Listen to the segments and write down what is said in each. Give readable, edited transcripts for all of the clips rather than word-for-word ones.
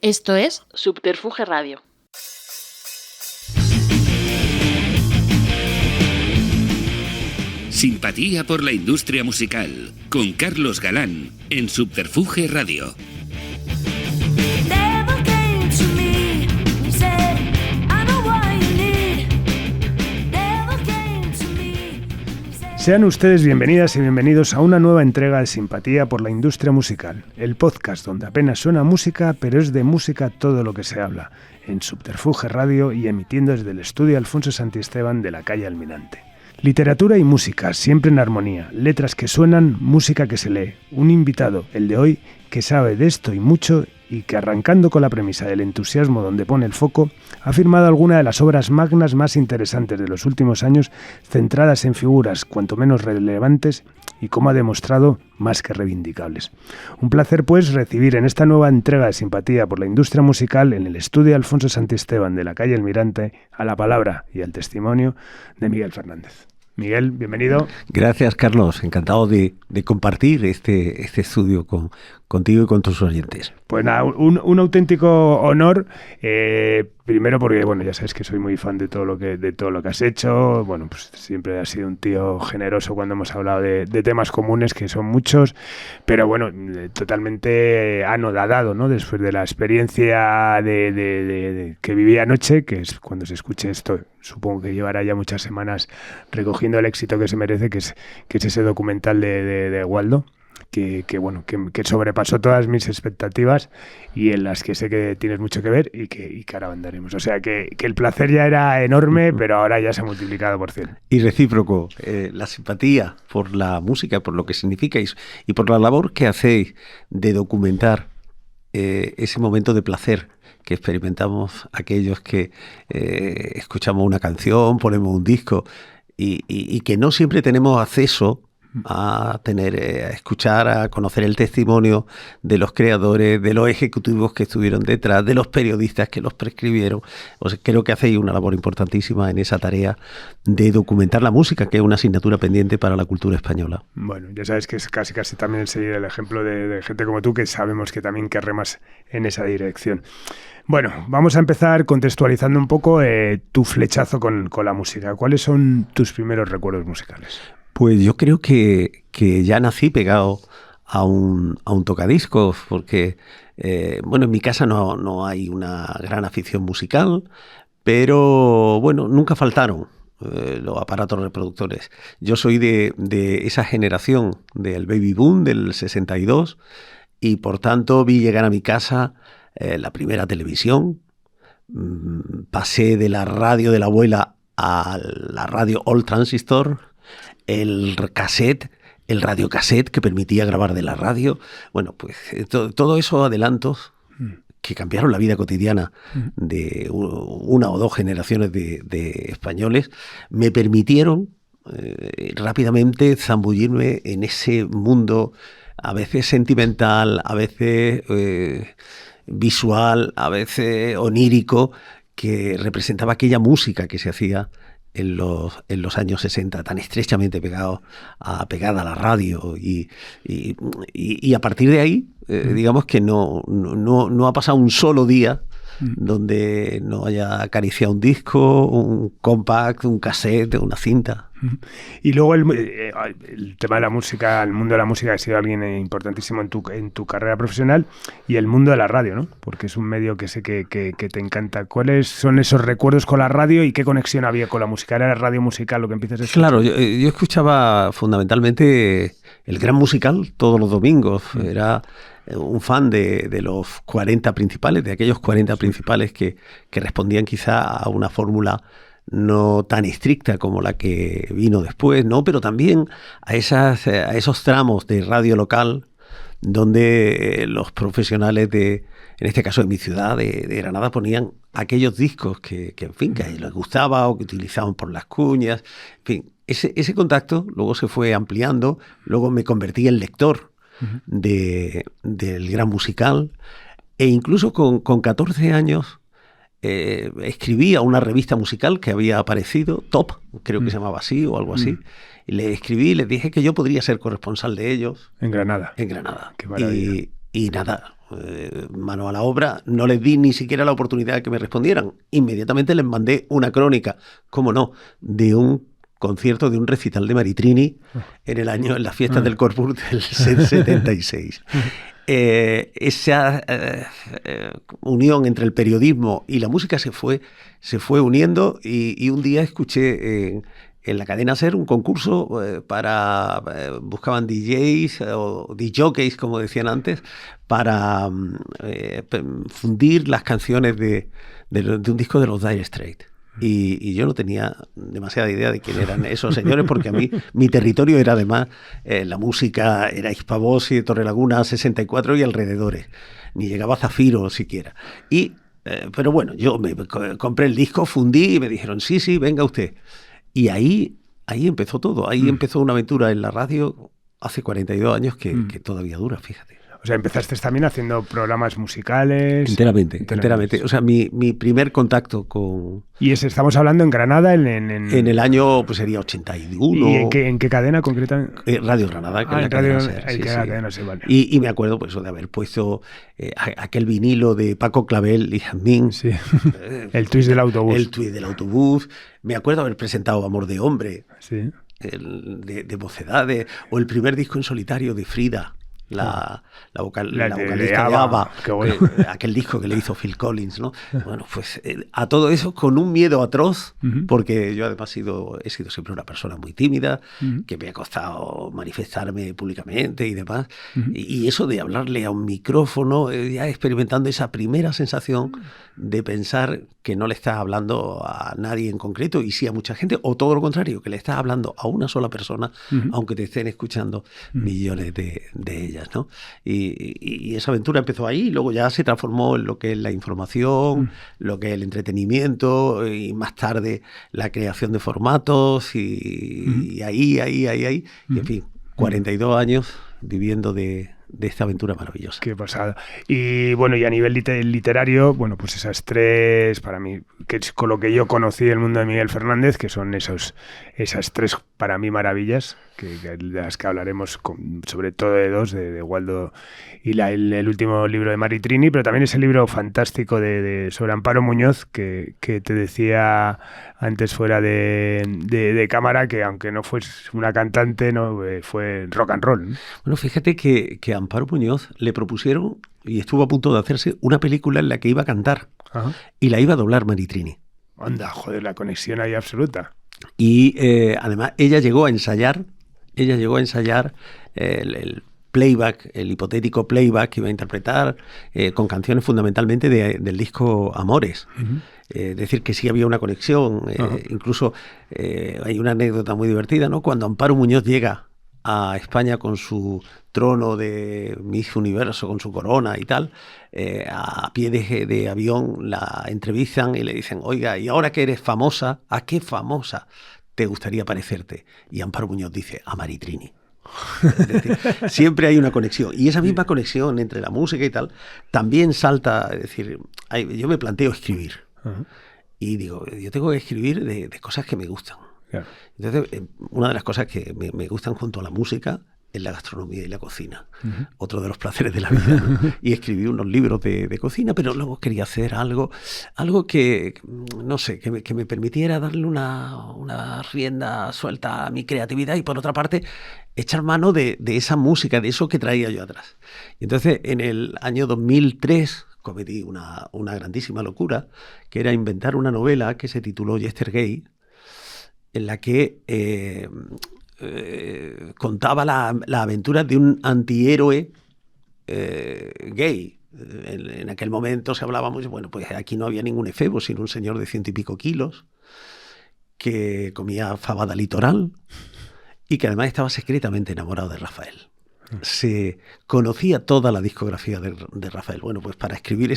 Esto es Subterfuge Radio. Simpatía por la industria musical, con Carlos Galán, en Subterfuge Radio. Sean ustedes bienvenidas y bienvenidos a una nueva entrega de Simpatía por la industria musical, el podcast donde apenas suena música, pero es de música todo lo que se habla, en Subterfuge Radio y emitiendo desde el estudio Alfonso Santisteban de la calle Almirante. Literatura y música, siempre en armonía, letras que suenan, música que se lee. Un invitado, el de hoy, que sabe de esto y mucho y que, arrancando con la premisa del entusiasmo donde pone el foco, ha firmado alguna de las obras magnas más interesantes de los últimos años, centradas en figuras cuanto menos relevantes y, como ha demostrado, más que reivindicables. Un placer, pues, recibir en esta nueva entrega de Simpatía por la industria musical en el estudio Alfonso Santisteban de la calle Almirante a la palabra y al testimonio de Miguel Fernández. Miguel, bienvenido. Gracias, Carlos. Encantado de compartir este estudio contigo y con tus oyentes. Pues nada, un auténtico honor. Primero porque, bueno, ya sabes que soy muy fan de todo lo que has hecho. Bueno, pues siempre has sido un tío generoso cuando hemos hablado de temas comunes, que son muchos, pero bueno, totalmente anodadado, ¿no? Después de la experiencia de que viví anoche, que es cuando se escuche esto, supongo que llevará ya muchas semanas recogiendo el éxito que se merece, que es ese documental de Waldo. Que sobrepasó todas mis expectativas y en las que sé que tienes mucho que ver y que ahora andaremos. O sea, que el placer ya era enorme, pero ahora ya se ha multiplicado por 100. Y recíproco, la simpatía por la música, por lo que significa y por la labor que hacéis de documentar ese momento de placer que experimentamos aquellos que escuchamos una canción, ponemos un disco y que no siempre tenemos acceso a escuchar, a conocer el testimonio de los creadores, de los ejecutivos que estuvieron detrás, de los periodistas que los prescribieron. O sea, creo que hacéis una labor importantísima en esa tarea de documentar la música, que es una asignatura pendiente para la cultura española. Bueno, ya sabes que es casi también seguir el ejemplo de gente como tú, que sabemos que también que remas en esa dirección. Bueno, vamos a empezar contextualizando un poco tu flechazo con la música. ¿Cuáles son tus primeros recuerdos musicales? Pues yo creo que ya nací pegado a un tocadiscos, porque en mi casa no hay una gran afición musical, pero bueno, nunca faltaron los aparatos reproductores. Yo soy de esa generación del baby boom del 62 y por tanto vi llegar a mi casa la primera televisión. Pasé de la radio de la abuela a la radio All Transistor, el radiocassette que permitía grabar de la radio. Bueno, pues todo esos adelantos que cambiaron la vida cotidiana de una o dos generaciones de españoles me permitieron rápidamente zambullirme en ese mundo a veces sentimental, a veces visual, a veces onírico, que representaba aquella música que se hacía en los años 60, tan estrechamente pegada a la radio y a partir de ahí, digamos que no ha pasado un solo día donde no haya acariciado un disco, un compact, un cassette, una cinta. Y luego el tema de la música, el mundo de la música ha sido alguien importantísimo en tu carrera profesional, y el mundo de la radio, ¿no? Porque es un medio que sé que te encanta. ¿Cuáles son esos recuerdos con la radio y qué conexión había con la música? ¿Era radio musical lo que empiezas a escuchar? Claro, yo escuchaba fundamentalmente el Gran Musical todos los domingos. Era un fan de los 40 principales, de aquellos 40 principales que respondían quizá a una fórmula no tan estricta como la que vino después, ¿no? Pero también a esos tramos de radio local donde los profesionales en este caso de mi ciudad, de Granada, ponían aquellos discos que les gustaba o que utilizaban por las cuñas. En fin, ese contacto luego se fue ampliando, luego me convertí en lector del Gran Musical, e incluso con 14 años escribí a una revista musical que había aparecido, Top, creo que se llamaba así o algo así, y le escribí y les dije que yo podría ser corresponsal de ellos. En Granada. En Granada. Qué maravilla. Y nada, mano a la obra, no les di ni siquiera la oportunidad de que me respondieran. Inmediatamente les mandé una crónica, cómo no, de un concierto, de un recital de Maritrini en las fiestas del Corpus del 76. Esa unión entre el periodismo y la música se fue uniendo y un día escuché en la cadena SER un concurso buscaban DJs o DJs, como decían antes, para fundir las canciones de un disco de los Dire Straits. Y yo no tenía demasiada idea de quién eran esos señores, porque a mí mi territorio era además la música, era Hispavoz y Torrelaguna 64 y alrededores, ni llegaba a Zafiro siquiera. Pero bueno, yo me compré el disco, fundí y me dijeron, sí, venga usted. Y ahí empezó todo, ahí empezó una aventura en la radio hace 42 años que todavía dura, fíjate. O sea, empezaste también haciendo programas musicales. Enteramente. O sea, mi primer contacto con... ¿Y estamos hablando en Granada? En el año, pues sería 81. ¿Y en qué cadena concretamente? Radio Granada. Cadena SER, vale. Y me acuerdo pues de haber puesto aquel vinilo de Paco Clavel y Jazmín. Sí. El twist del autobús. El twist del autobús. Me acuerdo haber presentado Amor de Hombre. Sí. De Mocedades. O el primer disco en solitario de Frida. La vocalista de ABBA, bueno. Aquel disco que le hizo Phil Collins, ¿no? Bueno, pues a todo eso con un miedo atroz, porque yo además he sido siempre una persona muy tímida, que me ha costado manifestarme públicamente y demás, y eso de hablarle a un micrófono, ya experimentando esa primera sensación de pensar que no le estás hablando a nadie en concreto, y sí a mucha gente, o todo lo contrario, que le estás hablando a una sola persona, aunque te estén escuchando millones de ellas, ¿no? Y esa aventura empezó ahí, y luego ya se transformó en lo que es la información, lo que es el entretenimiento, y más tarde la creación de formatos, y ahí, y en fin, 42 años viviendo de esta aventura maravillosa. Qué pasada. Y bueno, y a nivel literario, bueno, pues esas tres, para mí, que es con lo que yo conocí el mundo de Miguel Fernández, que son esas tres, para mí, maravillas, de las que hablaremos sobre todo de dos, de Waldo y el último libro de Maritrini, pero también ese libro fantástico sobre Amparo Muñoz, que te decía antes fuera de cámara, que aunque no fuese una cantante, no fue rock and roll, ¿no? Bueno, fíjate que a Amparo Muñoz le propusieron, y estuvo a punto de hacerse, una película en la que iba a cantar. Ajá. Y la iba a doblar Maritrini. Anda, joder, la conexión ahí absoluta. Y además ella llegó a ensayar el playback, el hipotético playback que iba a interpretar con canciones fundamentalmente del disco Amores. Es decir, que sí había una conexión. Incluso hay una anécdota muy divertida, ¿no? Cuando Amparo Muñoz llega a España con su trono de Miss Universo, con su corona y tal, a pie de avión la entrevistan y le dicen, oiga, y ahora que eres famosa, ¿a qué famosa te gustaría parecerte? Y Amparo Muñoz dice, a Maritrini. Es decir, siempre hay una conexión, y esa misma conexión entre la música y tal también salta. Es decir, yo me planteo escribir y digo, yo tengo que escribir de cosas que me gustan. Claro. Entonces, una de las cosas que me gustan junto a la música es la gastronomía y la cocina. Otro de los placeres de la vida, ¿no? Y escribí unos libros de cocina, pero luego quería hacer algo que, no sé, que me permitiera darle una rienda suelta a mi creatividad, y por otra parte echar mano de esa música, de eso que traía yo atrás. Y entonces, en el año 2003 cometí una grandísima locura, que era inventar una novela que se tituló Yesterday, en la que contaba la aventura de un antihéroe gay. En aquel momento se hablaba mucho, bueno, pues aquí no había ningún efebo, sino un señor de 100 y pico kilos que comía fabada litoral y que además estaba secretamente enamorado de Rafael. Se conocía toda la discografía de Rafael. Bueno, pues para escribir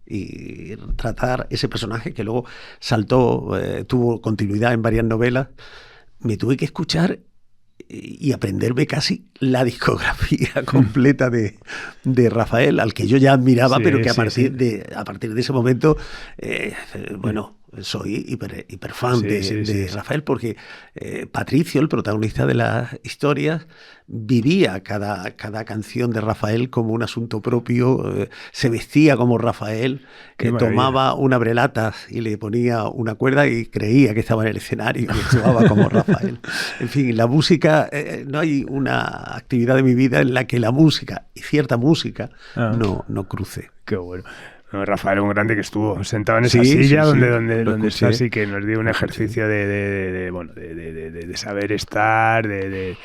y tratar ese personaje que luego saltó, tuvo continuidad en varias novelas, me tuve que escuchar y aprenderme casi la discografía completa de Rafael, al que yo ya admiraba, pero que a partir de ese momento, bueno, soy hiper fan de Rafael, porque Patricio, el protagonista de las historias, vivía cada canción de Rafael como un asunto propio, se vestía como Rafael, tomaba una brelatas y le ponía una cuerda y creía que estaba en el escenario y actuaba como Rafael. En fin, la música, no hay una actividad de mi vida en la que la música y cierta música no cruce. Qué bueno. No, Rafael, un grande que estuvo sentado en esa silla donde está, así que nos dio un ejercicio de saber estar, de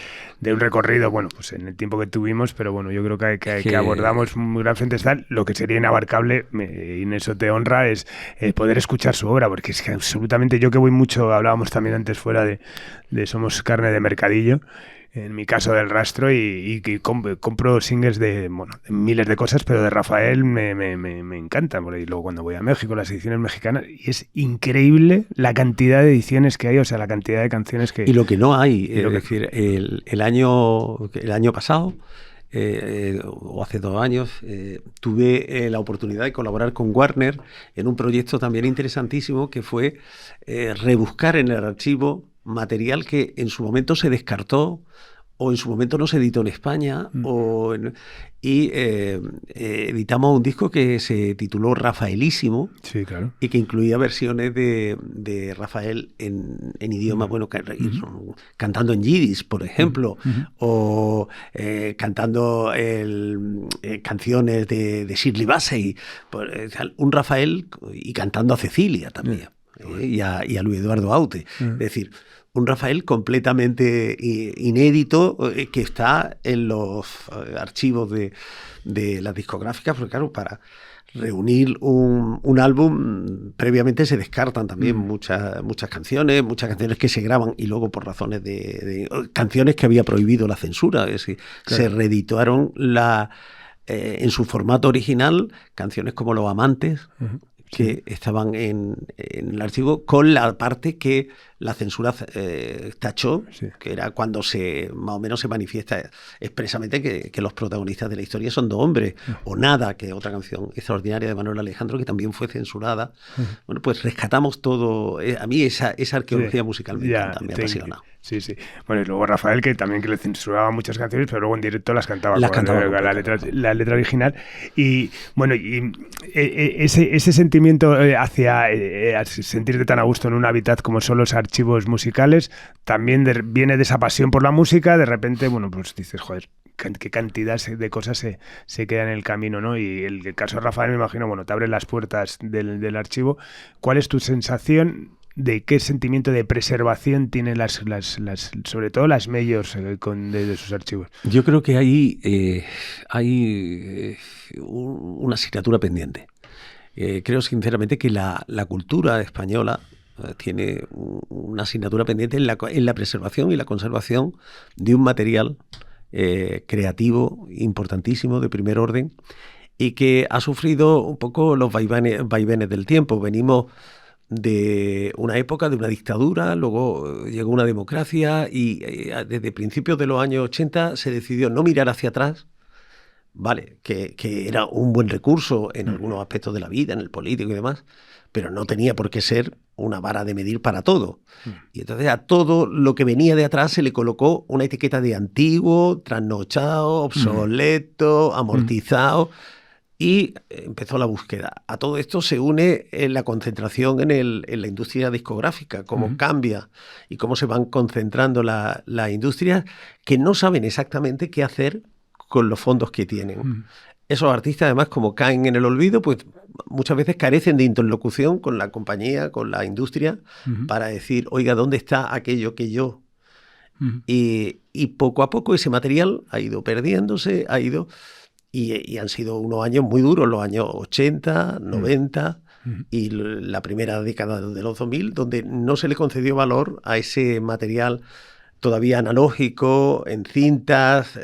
un recorrido, bueno, pues en el tiempo que tuvimos, pero bueno, yo creo que abordamos muy gran frente a lo que sería inabarcable, y en eso te honra, es poder escuchar su obra, porque es que absolutamente, yo que voy mucho, hablábamos también antes fuera de Somos Carne de Mercadillo, en mi caso del Rastro, y compro singles de miles de cosas, pero de Rafael me encanta. Y luego cuando voy a México, las ediciones mexicanas, y es increíble la cantidad de ediciones que hay, o sea, la cantidad de canciones que... Y lo que no hay, es decir, el año pasado, o hace 2 años, tuve la oportunidad de colaborar con Warner en un proyecto también interesantísimo, que fue rebuscar en el archivo material que en su momento se descartó o en su momento no se editó en España, y editamos un disco que se tituló Rafaelísimo, sí, claro, y que incluía versiones de Rafael en idioma, cantando en yiddish, por ejemplo, o cantando canciones de Shirley Bassey, un Rafael, y cantando a Cecilia también, y a Luis Eduardo Aute. Es decir, un Rafael completamente inédito, que está en los archivos de las discográficas, porque claro, para reunir un álbum previamente se descartan también muchas canciones que se graban y luego por razones de canciones que había prohibido la censura, es decir, se reeditaron en su formato original canciones como Los Amantes, que estaban en el archivo, con la parte que la censura tachó, que era cuando más o menos se manifiesta expresamente que los protagonistas de la historia son 2 hombres, o Nada, que es otra canción extraordinaria de Manuel Alejandro, que también fue censurada. Bueno, pues rescatamos todo. A mí esa arqueología musical me encanta, me apasiona. Sí. Bueno, y luego Rafael, que le censuraba muchas canciones, pero luego en directo las cantaba con la letra original. Y bueno, ese sentimiento hacia sentirte tan a gusto en un hábitat como son los archivos musicales, también viene de esa pasión por la música. De repente, bueno, pues dices, joder, qué cantidad de cosas se quedan en el camino, ¿no? Y el caso de Rafael, me imagino, bueno, te abre las puertas del archivo. ¿Cuál es tu sensación de qué sentimiento de preservación tienen sobre todo las majors de sus archivos? Yo creo que hay una asignatura pendiente. Creo sinceramente que la cultura española tiene una asignatura pendiente en la preservación y la conservación de un material creativo importantísimo, de primer orden, y que ha sufrido un poco los vaivenes del tiempo. Venimos de una época de una dictadura, luego llegó una democracia, y desde principios de los años 80 se decidió no mirar hacia atrás, vale, que era un buen recurso en algunos aspectos de la vida, en el político y demás, pero no tenía por qué ser una vara de medir para todo. Y entonces a todo lo que venía de atrás se le colocó una etiqueta de antiguo, trasnochado, obsoleto, amortizado, y empezó la búsqueda. A todo esto se une la concentración en la industria discográfica, cómo cambia y cómo se van concentrando las industrias, que no saben exactamente qué hacer con los fondos que tienen. Esos artistas, además, como caen en el olvido, pues muchas veces carecen de interlocución con la compañía, con la industria, para decir, oiga, ¿dónde está aquello que yo? Y poco a poco ese material ha ido perdiéndose, y han sido unos años muy duros, los años 80, 90 y la primera década de los 2000, donde no se le concedió valor a ese material todavía analógico, en cintas,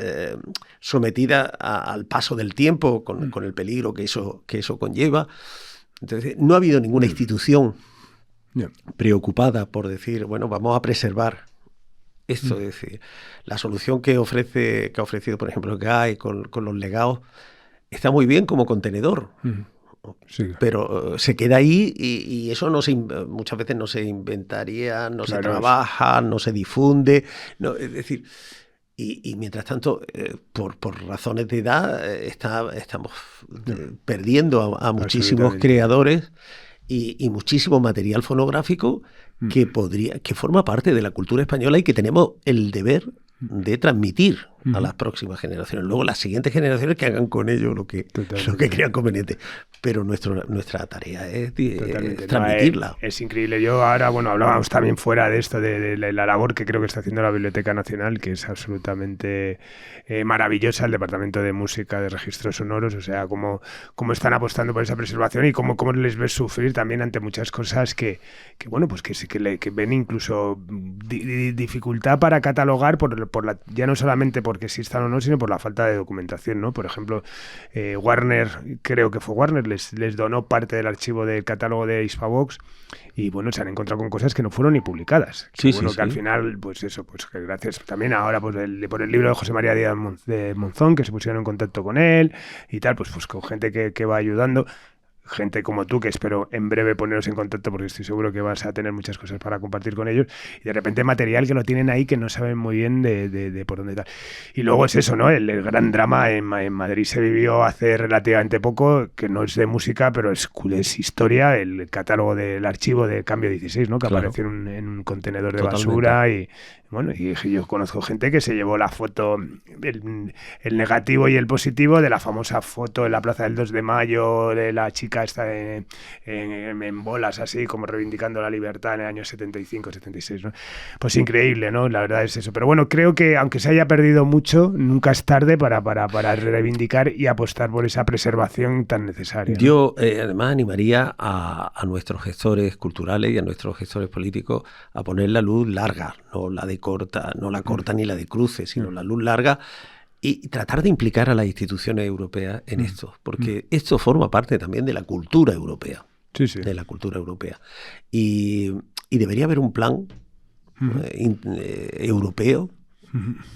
sometida al paso del tiempo, con el peligro que eso conlleva. Entonces, no ha habido ninguna institución preocupada por decir, bueno, vamos a preservar esto. Es decir, la solución que ha ofrecido, por ejemplo, GAE con los legados, está muy bien como contenedor. Sí. Pero se queda ahí y eso muchas veces no se inventaría, no se trabaja, no se difunde. No, es decir, y mientras tanto, por razones de edad, estamos perdiendo a muchísimos creadores y muchísimo material fonográfico que forma parte de la cultura española y que tenemos el deber de transmitir a las próximas generaciones. Luego las siguientes generaciones que hagan con ello lo que crean conveniente. Pero nuestra tarea es transmitirla. No, es increíble. Yo ahora, bueno, hablábamos también fuera de esto, de la labor que creo que está haciendo la Biblioteca Nacional, que es absolutamente maravillosa, el Departamento de Música, de Registros Sonoros, o sea, cómo están apostando por esa preservación y cómo les ves sufrir también ante muchas cosas que ven incluso dificultad para catalogar ya no solamente porque existan o no, sino por la falta de documentación, ¿no? Por ejemplo, Warner, creo que fue Warner, les donó parte del archivo del catálogo de Hispavox y bueno, se han encontrado con cosas que no fueron ni publicadas. Que al final, pues eso, pues que gracias también ahora por el libro de José María Díaz de Monzón, que se pusieron en contacto con él y tal, pues con gente que va ayudando. Gente como tú, que espero en breve poneros en contacto porque estoy seguro que vas a tener muchas cosas para compartir con ellos, y de repente material que lo tienen ahí que no saben muy bien de por dónde tal. Y luego es eso, ¿no? El gran drama en Madrid se vivió hace relativamente poco, que no es de música, pero es historia, el catálogo del archivo de Cambio 16, ¿no? Que apareció en un contenedor de basura y bueno, y yo conozco gente que se llevó la foto, el negativo y el positivo de la famosa foto en la Plaza del 2 de Mayo de la chica esta en bolas así, como reivindicando la libertad en el año 75, 76, ¿no? Pues increíble, ¿no? La verdad es eso. Pero bueno, creo que aunque se haya perdido mucho, nunca es tarde para reivindicar y apostar por esa preservación tan necesaria, ¿no? Yo además animaría a nuestros gestores culturales y a nuestros gestores políticos a poner la luz larga, no la corta ni la de cruce, sino la luz larga, y tratar de implicar a las instituciones europeas en esto, porque esto forma parte también de la cultura europea. Sí, sí. De la cultura europea. Y debería haber un plan europeo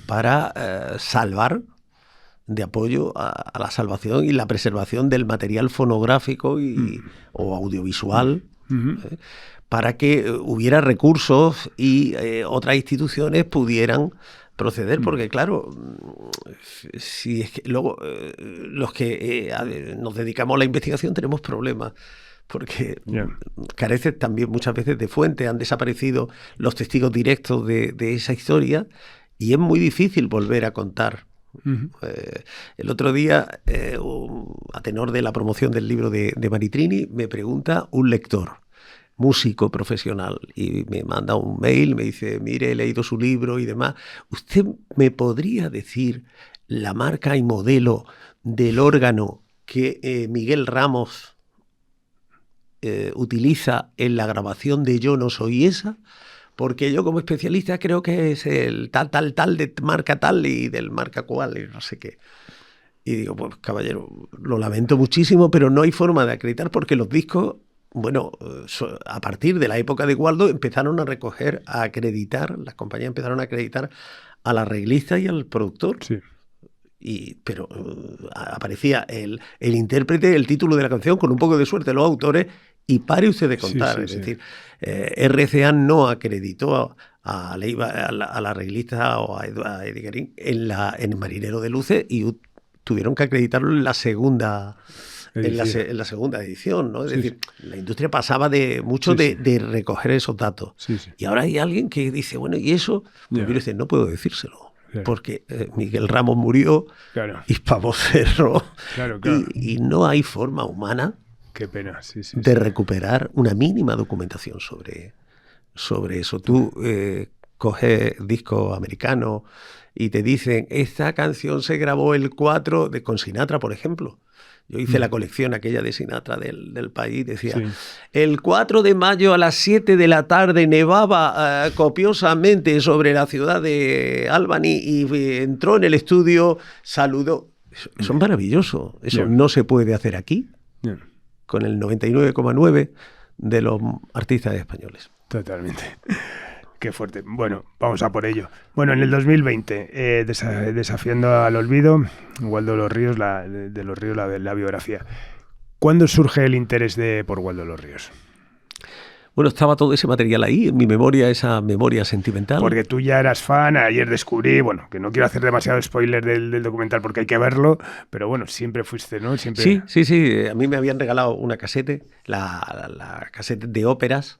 para salvar, de apoyo a la salvación y la preservación del material fonográfico o audiovisual, para que hubiera recursos y otras instituciones pudieran proceder, porque claro, si es que luego los que nos dedicamos a la investigación tenemos problemas, porque carecen también muchas veces de fuentes, han desaparecido los testigos directos de esa historia y es muy difícil volver a contar. El otro día, a tenor de la promoción del libro de Maritrini, me pregunta un lector, músico profesional, y me manda un mail, me dice: mire, he leído su libro y demás, ¿usted me podría decir la marca y modelo del órgano que Miguel Ramos utiliza en la grabación de Yo no soy esa? Porque yo como especialista creo que es el tal de marca tal y del marca cual y no sé qué. Y digo, pues caballero, lo lamento muchísimo, pero no hay forma de acreditar, porque los discos, bueno, a partir de la época de Waldo empezaron a acreditar, las compañías empezaron a acreditar al arreglista y al productor. Sí. Pero aparecía el intérprete, el título de la canción, con un poco de suerte los autores, y pare usted de contar. Es decir, RCA no acreditó al arreglista o a Eddie Garín en el Marinero de Luces, y tuvieron que acreditarlo en la segunda en la segunda edición, ¿no? Es decir, la industria pasaba de recoger esos datos. Y ahora hay alguien que dice, bueno, ¿y eso? Pues mire usted, no puedo decírselo. Porque Miguel Ramos murió, Hispavox cerró, y no hay forma humana de recuperar una mínima documentación sobre eso. Tú coges discos americanos y te dicen, esta canción se grabó el 4 con Sinatra, por ejemplo. Yo hice la colección aquella de Sinatra del país, decía, el 4 de mayo a las 7 de la tarde nevaba copiosamente sobre la ciudad de Albany y entró en el estudio, saludó. Eso es maravilloso, eso no se puede hacer aquí, con el 99,9% de los artistas españoles. Totalmente. Qué fuerte. Bueno, vamos a por ello. Bueno, en el 2020, desafiando al olvido, Waldo de los Ríos, la biografía. ¿Cuándo surge el interés por Waldo Los Ríos? Bueno, estaba todo ese material ahí, en mi memoria, esa memoria sentimental. Porque tú ya eras fan, ayer descubrí, bueno, que no quiero hacer demasiado spoiler del documental porque hay que verlo, pero bueno, siempre fuiste, ¿no? Siempre... Sí, a mí me habían regalado una casete, la casete de óperas,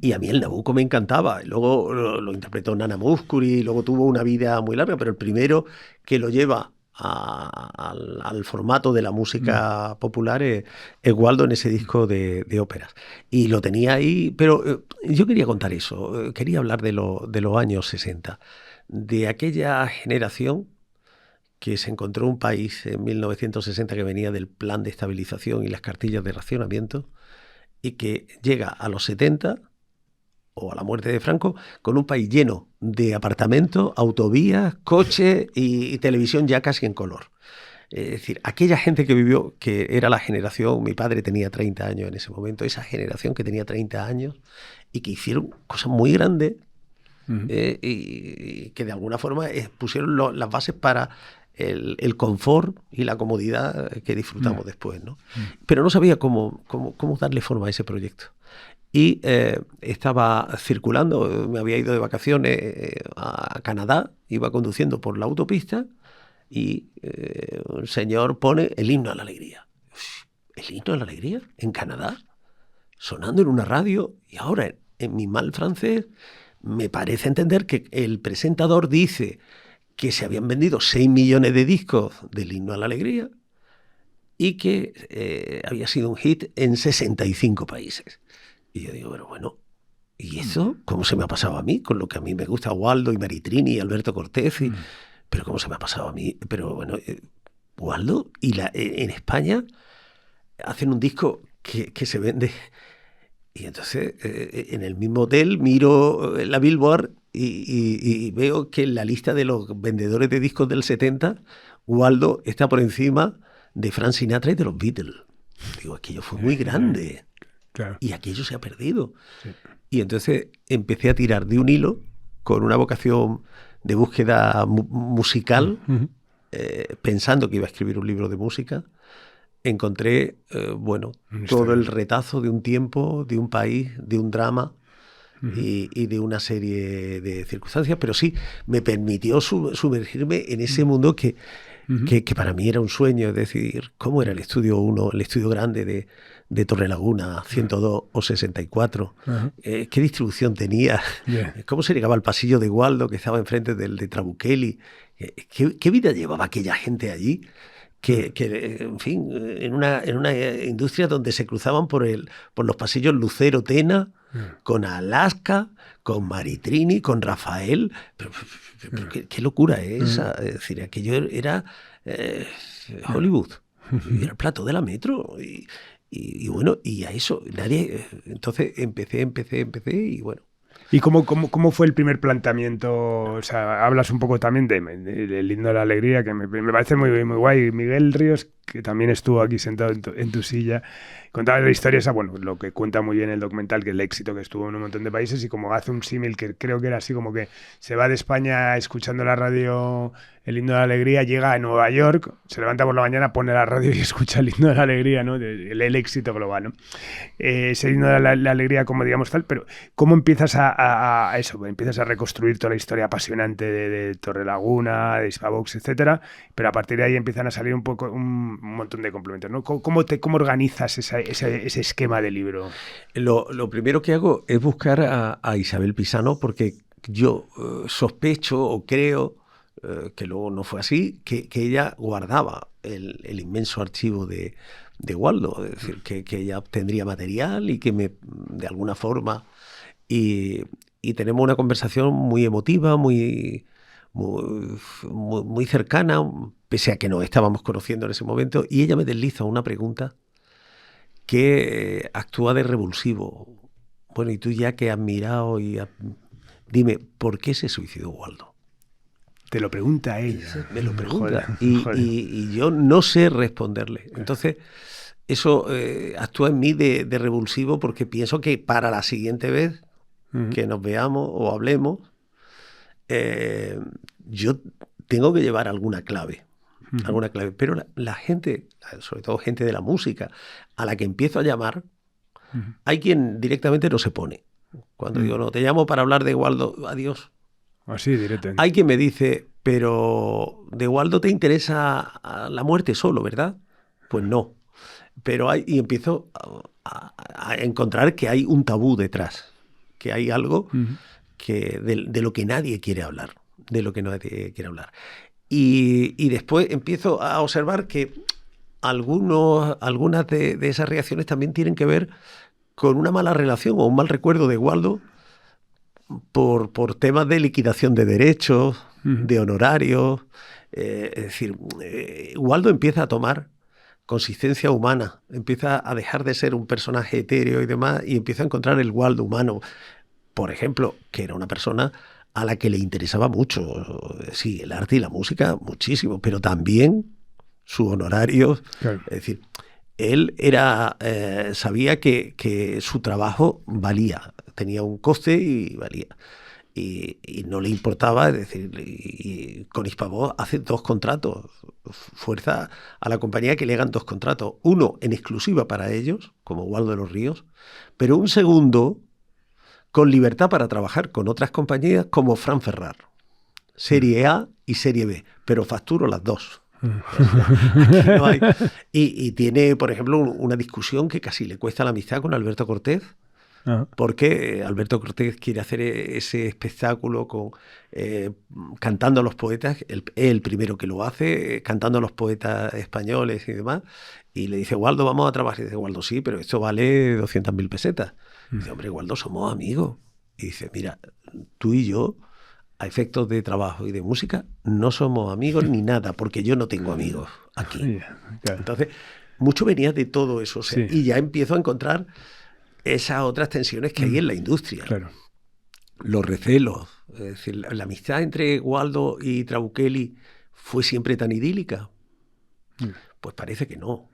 y a mí el Nabucco me encantaba. Y luego lo interpretó Nana Mouskouri, y luego tuvo una vida muy larga, pero el primero que lo lleva al formato de la música popular es Waldo en ese disco de óperas. Y lo tenía ahí, pero yo quería contar eso, quería hablar de los años 60, de aquella generación que se encontró un país en 1960 que venía del plan de estabilización y las cartillas de racionamiento, y que llega a los 70 o a la muerte de Franco, con un país lleno de apartamentos, autovías, coches y televisión ya casi en color. Es decir, aquella gente que vivió, que era la generación, mi padre tenía 30 años en ese momento, esa generación que tenía 30 años y que hicieron cosas muy grandes, y que de alguna forma pusieron las bases para el confort y la comodidad que disfrutamos después, ¿no? Pero no sabía cómo darle forma a ese proyecto. Y estaba circulando, me había ido de vacaciones a Canadá, iba conduciendo por la autopista y un señor pone el himno a la alegría. ¿El himno a la alegría? ¿En Canadá? Sonando en una radio, y ahora en mi mal francés me parece entender que el presentador dice que se habían vendido 6 millones de discos del himno a la alegría y que había sido un hit en 65 países. Y yo digo, pero bueno, ¿y eso cómo se me ha pasado a mí? Con lo que a mí me gusta Waldo y Maritrini y Alberto Cortés, pero ¿cómo se me ha pasado a mí? Pero bueno, Waldo en España hacen un disco que se vende. Y entonces en el mismo hotel miro la Billboard y veo que en la lista de los vendedores de discos del 70, Waldo está por encima de Frank Sinatra y de los Beatles. Digo, aquello fue muy grande. Claro. Y aquello se ha perdido. Sí. Y entonces empecé a tirar de un hilo con una vocación de búsqueda musical, pensando que iba a escribir un libro de música. Encontré, todo el retazo de un tiempo, de un país, de un drama y de una serie de circunstancias, pero sí me permitió sumergirme en ese mundo que para mí era un sueño. Es decir, ¿cómo era el estudio 1, el estudio grande de Torrelaguna, 102 o 64? ¿Qué distribución tenía? ¿Cómo se llegaba al pasillo de Waldo, que estaba enfrente del de Trabucchelli? ¿Qué vida llevaba aquella gente allí? Que en fin, en una industria donde se cruzaban por los pasillos Lucero Tena, con Alaska, con Maritrini, con Rafael. Pero qué locura es esa. Es decir, aquello era Hollywood. Era el plató de la Metro. Y bueno, y a eso nadie. Entonces empecé y bueno. ¿Y cómo fue el primer planteamiento? O sea, hablas un poco también del himno de la alegría, que me parece muy, muy guay. Miguel Ríos, que también estuvo aquí sentado en tu silla, contaba la historia esa, bueno, lo que cuenta muy bien el documental, que el éxito que estuvo en un montón de países, y como hace un símil que creo que era así, como que se va de España escuchando la radio el himno de la alegría, llega a Nueva York, se levanta por la mañana, pone la radio y escucha el himno de la alegría, ¿no? El éxito global, ¿no? Ese himno de la alegría, como digamos tal, pero ¿cómo empiezas a eso? Empiezas a reconstruir toda la historia apasionante de Torrelaguna, de Hispavox, etcétera, pero a partir de ahí empiezan a salir un montón de complementos, ¿no? ¿Cómo organizas ese esquema de libro? Lo primero que hago es buscar a Isabel Pisano, porque yo sospecho o creo, que luego no fue así, que ella guardaba el inmenso archivo de Waldo, es decir, que ella obtendría material y que de alguna forma... Y tenemos una conversación muy emotiva, muy cercana, pese a que nos estábamos conociendo en ese momento, y ella me desliza una pregunta que actúa de revulsivo. Bueno, y tú ya que has mirado dime, ¿por qué se suicidó Waldo? Te lo pregunta ella. Me lo pregunta. Joder. Y yo no sé responderle. Entonces, eso actúa en mí de revulsivo, porque pienso que para la siguiente vez que nos veamos o hablemos, yo tengo que llevar alguna clave. alguna clave. Pero la gente, sobre todo gente de la música, a la que empiezo a llamar, hay quien directamente no se pone. Cuando digo, no, te llamo para hablar de Waldo, adiós. Así, directamente. Hay quien me dice, pero de Waldo te interesa la muerte solo, ¿verdad? Pues no. Pero y empiezo a encontrar que hay un tabú detrás, que hay algo que de lo que nadie quiere hablar, de lo que nadie quiere hablar. Y después empiezo a observar que algunas de esas reacciones también tienen que ver con una mala relación o un mal recuerdo de Waldo por temas de liquidación de derechos, de honorarios. Es decir, Waldo empieza a tomar consistencia humana, empieza a dejar de ser un personaje etéreo y demás, y empieza a encontrar el Waldo humano. Por ejemplo, que era una persona a la que le interesaba mucho, sí, el arte y la música, muchísimo, pero también sus honorarios. Claro. Es decir, él sabía que su trabajo valía, tenía un coste y valía. Y no le importaba, es decir, y con Hispavox hace 2 contratos, fuerza a la compañía que le hagan 2 contratos, uno en exclusiva para ellos, como Waldo de los Ríos, pero un segundo con libertad para trabajar con otras compañías como Fran Ferrar, Serie A y Serie B, pero facturo las 2. Aquí no hay. Y tiene, por ejemplo, una discusión que casi le cuesta la amistad con Alberto Cortés, porque Alberto Cortés quiere hacer ese espectáculo cantando a los poetas, el primero que lo hace, cantando a los poetas españoles y demás, y le dice, Waldo, vamos a trabajar. Y dice, Waldo, sí, pero esto vale 200.000 pesetas. Y dice, hombre, Waldo, somos amigos. Y dice, mira, tú y yo, a efectos de trabajo y de música, no somos amigos ni nada, porque yo no tengo amigos aquí. Claro. Entonces, mucho venía de todo eso. O sea, y ya empiezo a encontrar esas otras tensiones que hay en la industria. Claro. Los recelos. Es decir, la amistad entre Waldo y Trabuchelli fue siempre tan idílica. Pues parece que no.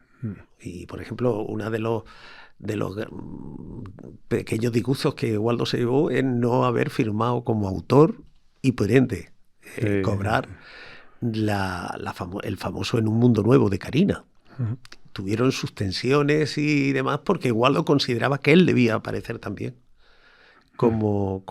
Y, por ejemplo, una de los pequeños disgustos que Waldo se llevó es no haber firmado como autor y ponente, cobrar el famoso En un mundo nuevo de Carina. Tuvieron sus tensiones y demás porque Waldo consideraba que él debía aparecer también como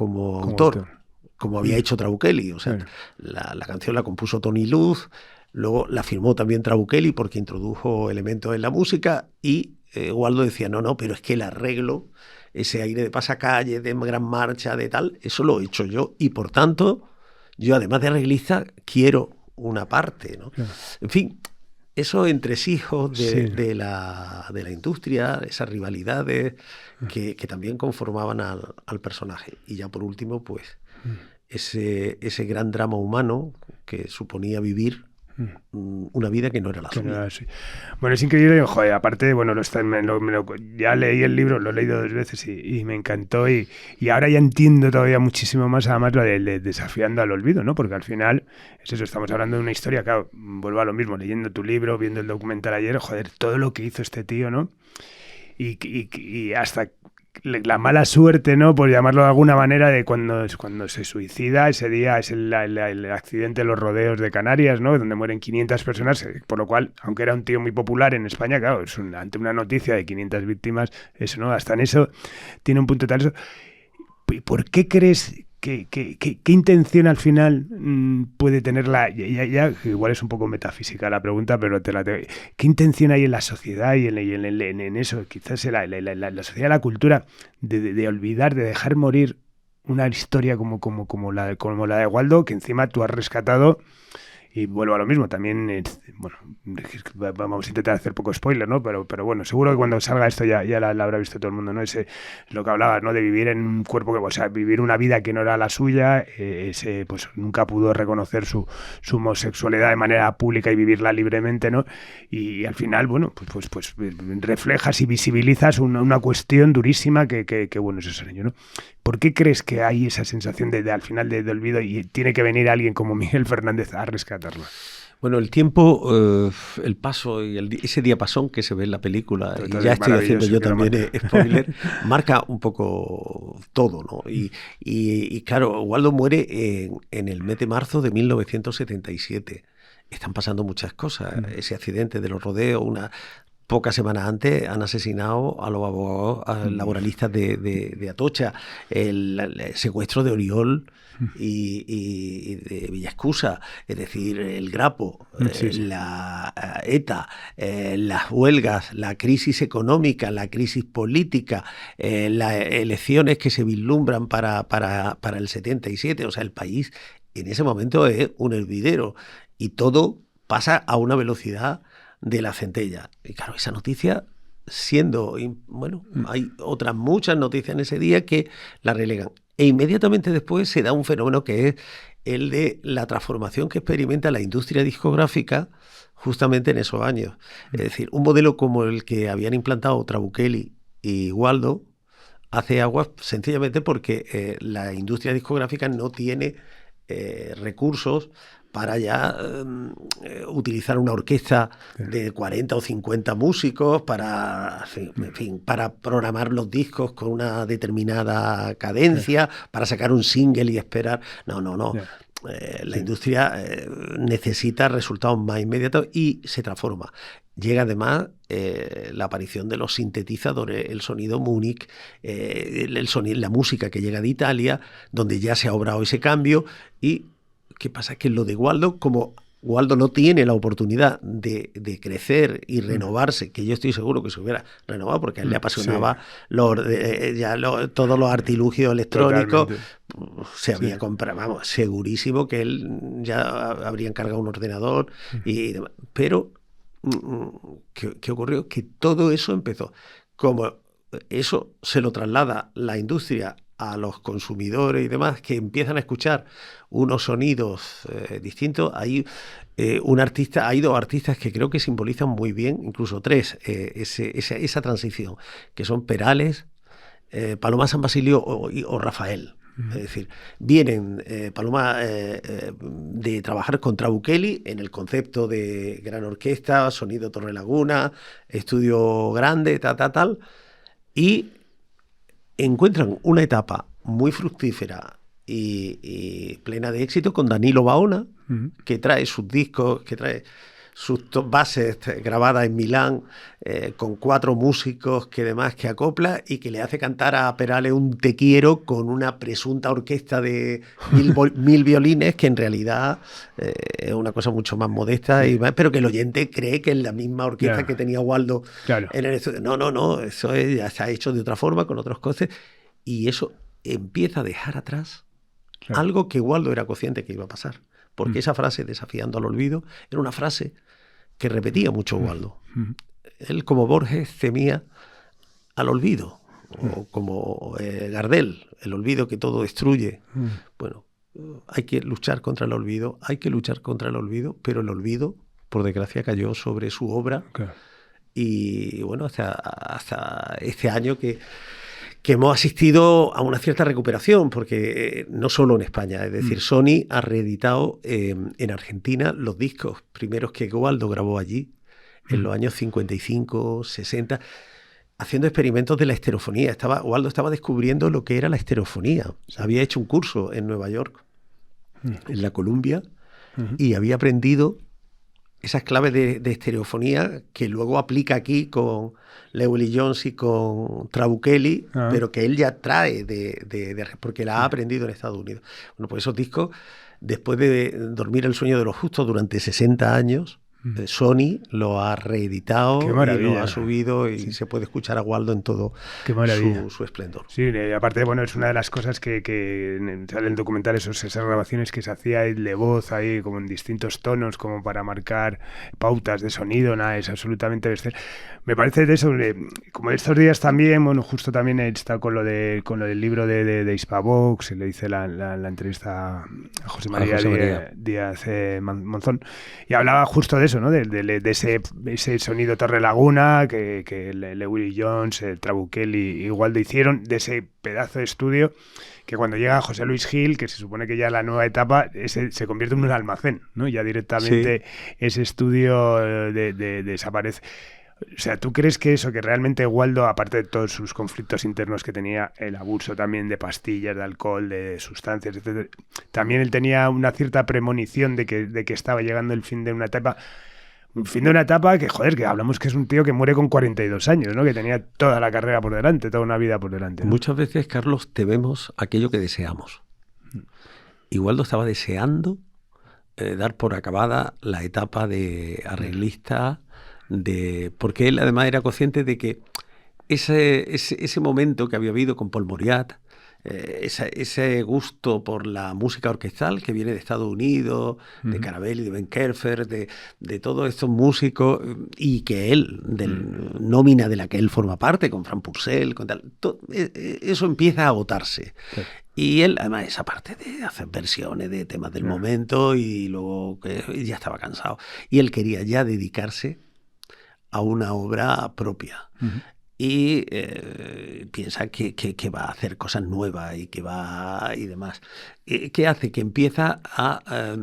autor, como había hecho Trabuchelli. O sea, la canción la compuso Tony Luz, luego la firmó también Trabuchelli porque introdujo elementos en la música y Waldo decía, no, pero es que el arreglo, ese aire de pasacalle, de gran marcha, de tal, eso lo he hecho yo y por tanto, yo además de arreglista, quiero una parte, ¿no? Claro. En fin, esos entresijos de la industria, esas rivalidades que también conformaban al personaje. Y ya por último, pues, ese gran drama humano que suponía vivir una vida que no era la suya. Bueno, es increíble, joder, aparte, bueno, ya leí el libro, lo he leído 2 veces y me encantó y ahora ya entiendo todavía muchísimo más, además, lo de Desafiando al Olvido, ¿no? Porque al final, es eso, estamos hablando de una historia, claro, vuelvo a lo mismo, leyendo tu libro, viendo el documental ayer, joder, todo lo que hizo este tío, ¿no? Y hasta la mala suerte, ¿no? Por llamarlo de alguna manera, de cuando se suicida, ese día es el accidente de los rodeos de Canarias, ¿no? Donde mueren 500 personas, por lo cual, aunque era un tío muy popular en España, claro, ante una noticia de 500 víctimas, eso, ¿no? Hasta en eso tiene un punto tal eso. ¿Y por qué crees qué intención al final puede tener ya igual es un poco metafísica la pregunta, pero ¿qué intención hay en la sociedad y en eso, quizás en la sociedad, la cultura, de olvidar, de dejar morir una historia como la de Waldo, que encima tú has rescatado? Y vuelvo a lo mismo, también, bueno, vamos a intentar hacer poco spoiler, ¿no? Pero bueno, seguro que cuando salga esto ya la habrá visto todo el mundo, ¿no? Ese, lo que hablabas, ¿no? De vivir en un cuerpo o sea, vivir una vida que no era la suya, pues nunca pudo reconocer su homosexualidad de manera pública y vivirla libremente, ¿no? Y al final, bueno, pues reflejas y visibilizas una cuestión durísima que bueno, es ese niño, ¿no? ¿Por qué crees que hay esa sensación de al final de olvido y tiene que venir alguien como Miguel Fernández a rescatarlo? Bueno, el tiempo, el paso y ese diapasón que se ve en la película, y ya estoy haciendo yo también spoiler, marca un poco todo, ¿no? Y claro, Waldo muere en el mes de marzo de 1977. están pasando muchas cosas. Ese accidente de los rodeos, pocas semanas antes han asesinado a los abogados laboralistas de Atocha, el secuestro de Oriol y de Villaescusa, es decir, el Grapo, la ETA, las huelgas, la crisis económica, la crisis política, las elecciones que se vislumbran para el 77, o sea, el país en ese momento es un hervidero y todo pasa a una velocidad de la centella. Y claro, esa noticia hay otras muchas noticias en ese día que la relegan. E inmediatamente después se da un fenómeno que es el de la transformación que experimenta la industria discográfica justamente en esos años. Es decir, un modelo como el que habían implantado Trabuchelli y Waldo hace aguas sencillamente porque la industria discográfica no tiene recursos para ya utilizar una orquesta de 40 o 50 músicos para programar los discos con una determinada cadencia, para sacar un single y esperar. No. La industria necesita resultados más inmediatos y se transforma. Llega además la aparición de los sintetizadores, el sonido Múnich, la música que llega de Italia, donde ya se ha obrado ese cambio. Y ¿qué pasa? Que lo de Waldo, como Waldo no tiene la oportunidad de crecer y renovarse, que yo estoy seguro que se hubiera renovado porque a él le apasionaba todos los artilugios electrónicos. Totalmente. Se había comprado, segurísimo que él ya habría encargado un ordenador y demás. Pero ¿qué ocurrió? Que todo eso empezó. Como eso se lo traslada la industria a los consumidores y demás, que empiezan a escuchar unos sonidos distintos. Hay dos artistas que creo que simbolizan muy bien, incluso tres, esa transición, que son Perales, Paloma San Basilio o Rafael. Es decir, vienen Paloma de trabajar con Trabuchelli en el concepto de gran orquesta, sonido Torrelaguna, estudio grande, tal, y encuentran una etapa muy fructífera y plena de éxito con Danilo Baona, que trae sus discos, que trae sus bases grabadas en Milán, con 4 músicos que demás que acopla y que le hace cantar a Perales un Te quiero con una presunta orquesta de 1000 violines, que en realidad es una cosa mucho más modesta, pero que el oyente cree que es la misma orquesta que tenía Waldo en el estudio. No, eso ya está hecho de otra forma, con otros costes, y eso empieza a dejar atrás algo que Waldo era consciente que iba a pasar. Porque esa frase, desafiando al olvido, era una frase que repetía mucho Waldo. Él, como Borges, temía al olvido, o como Gardel, el olvido que todo destruye. Bueno, hay que luchar contra el olvido, pero el olvido, por desgracia, cayó sobre su obra. Y bueno, hasta este año que hemos asistido a una cierta recuperación, porque no solo en España, es decir, Sony ha reeditado en Argentina los discos primeros que Waldo grabó allí, en los años 55, 60, haciendo experimentos de la estereofonía. Waldo estaba descubriendo lo que era la estereofonía. Había hecho un curso en Nueva York, en la Columbia, y había aprendido esas claves de estereofonía que luego aplica aquí con Llewellyn Jones y con Trabuchelli, pero que él ya trae porque la ha aprendido en Estados Unidos. Bueno, pues esos discos, después de dormir el sueño de los justos durante 60 años, Sony lo ha reeditado y lo ha subido y se puede escuchar a Waldo en todo su esplendor. Sí, aparte, bueno, es una de las cosas que sale en el documental, esas grabaciones que se hacía de voz ahí como en distintos tonos, como para marcar pautas de sonido, nada, es absolutamente bestial. Me parece de eso, como estos días también, bueno, justo también está con lo del libro de Hispavox, se le dice la entrevista a José María Díaz Monzón, y hablaba justo de eso, ¿no? De ese sonido Torrelaguna que Llewellyn Jones, Trabuchelli y Waldo hicieron, de ese pedazo de estudio que cuando llega José Luis Gil, que se supone que ya la nueva etapa se convierte en un almacén, ¿no? Ya directamente ese estudio desaparece. O sea, ¿tú crees que eso, que realmente Waldo, aparte de todos sus conflictos internos que tenía, el abuso también de pastillas, de alcohol, de sustancias, etcétera, también él tenía una cierta premonición de que estaba llegando el fin de una etapa? Un fin de una etapa que, joder, que hablamos que es un tío que muere con 42 años, ¿no? Que tenía toda la carrera por delante, toda una vida por delante, ¿no? Muchas veces, Carlos, tememos aquello que deseamos. Y Waldo estaba deseando dar por acabada la etapa de arreglista, porque él además era consciente de que ese momento que había habido con Paul Mauriat, ese gusto por la música orquestal que viene de Estados Unidos, de Caravelli, de Ben Kerfer, de todos estos músicos, y que él, del nómina de la que él forma parte, con Frank Purcell, con tal, eso empieza a agotarse. Sí. Y él, además, esa parte de hacer versiones de temas del momento, y luego que ya estaba cansado. Y él quería ya dedicarse a una obra propia. Y piensa que va a hacer cosas nuevas y que va y demás. ¿Qué hace? Que empieza a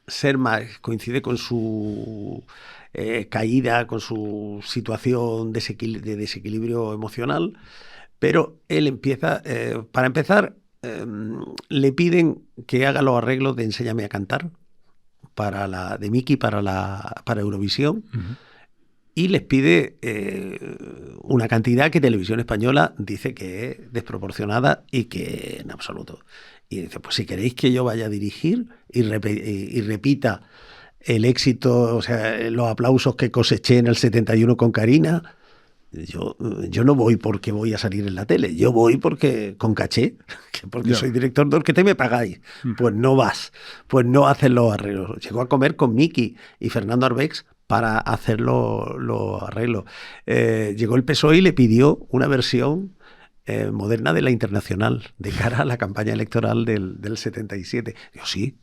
ser más, coincide con su caída, con su situación de desequilibrio emocional, pero él empieza, para empezar, le piden que haga los arreglos de Enséñame a cantar de Miki para Eurovisión. Y les pide una cantidad que Televisión Española dice que es desproporcionada y que en absoluto. Y dice, pues si queréis que yo vaya a dirigir y repita el éxito, o sea, los aplausos que coseché en el 71 con Karina, yo no voy porque voy a salir en la tele, yo voy porque con caché, porque soy director de orquesta y me pagáis. Pues no vas, pues no haces los arreglos. Llegó a comer con Miki y Fernando Arbex para hacer los arreglos. Llegó el PSOE y le pidió una versión moderna de la Internacional, de cara a la campaña electoral del 77. Yo sí,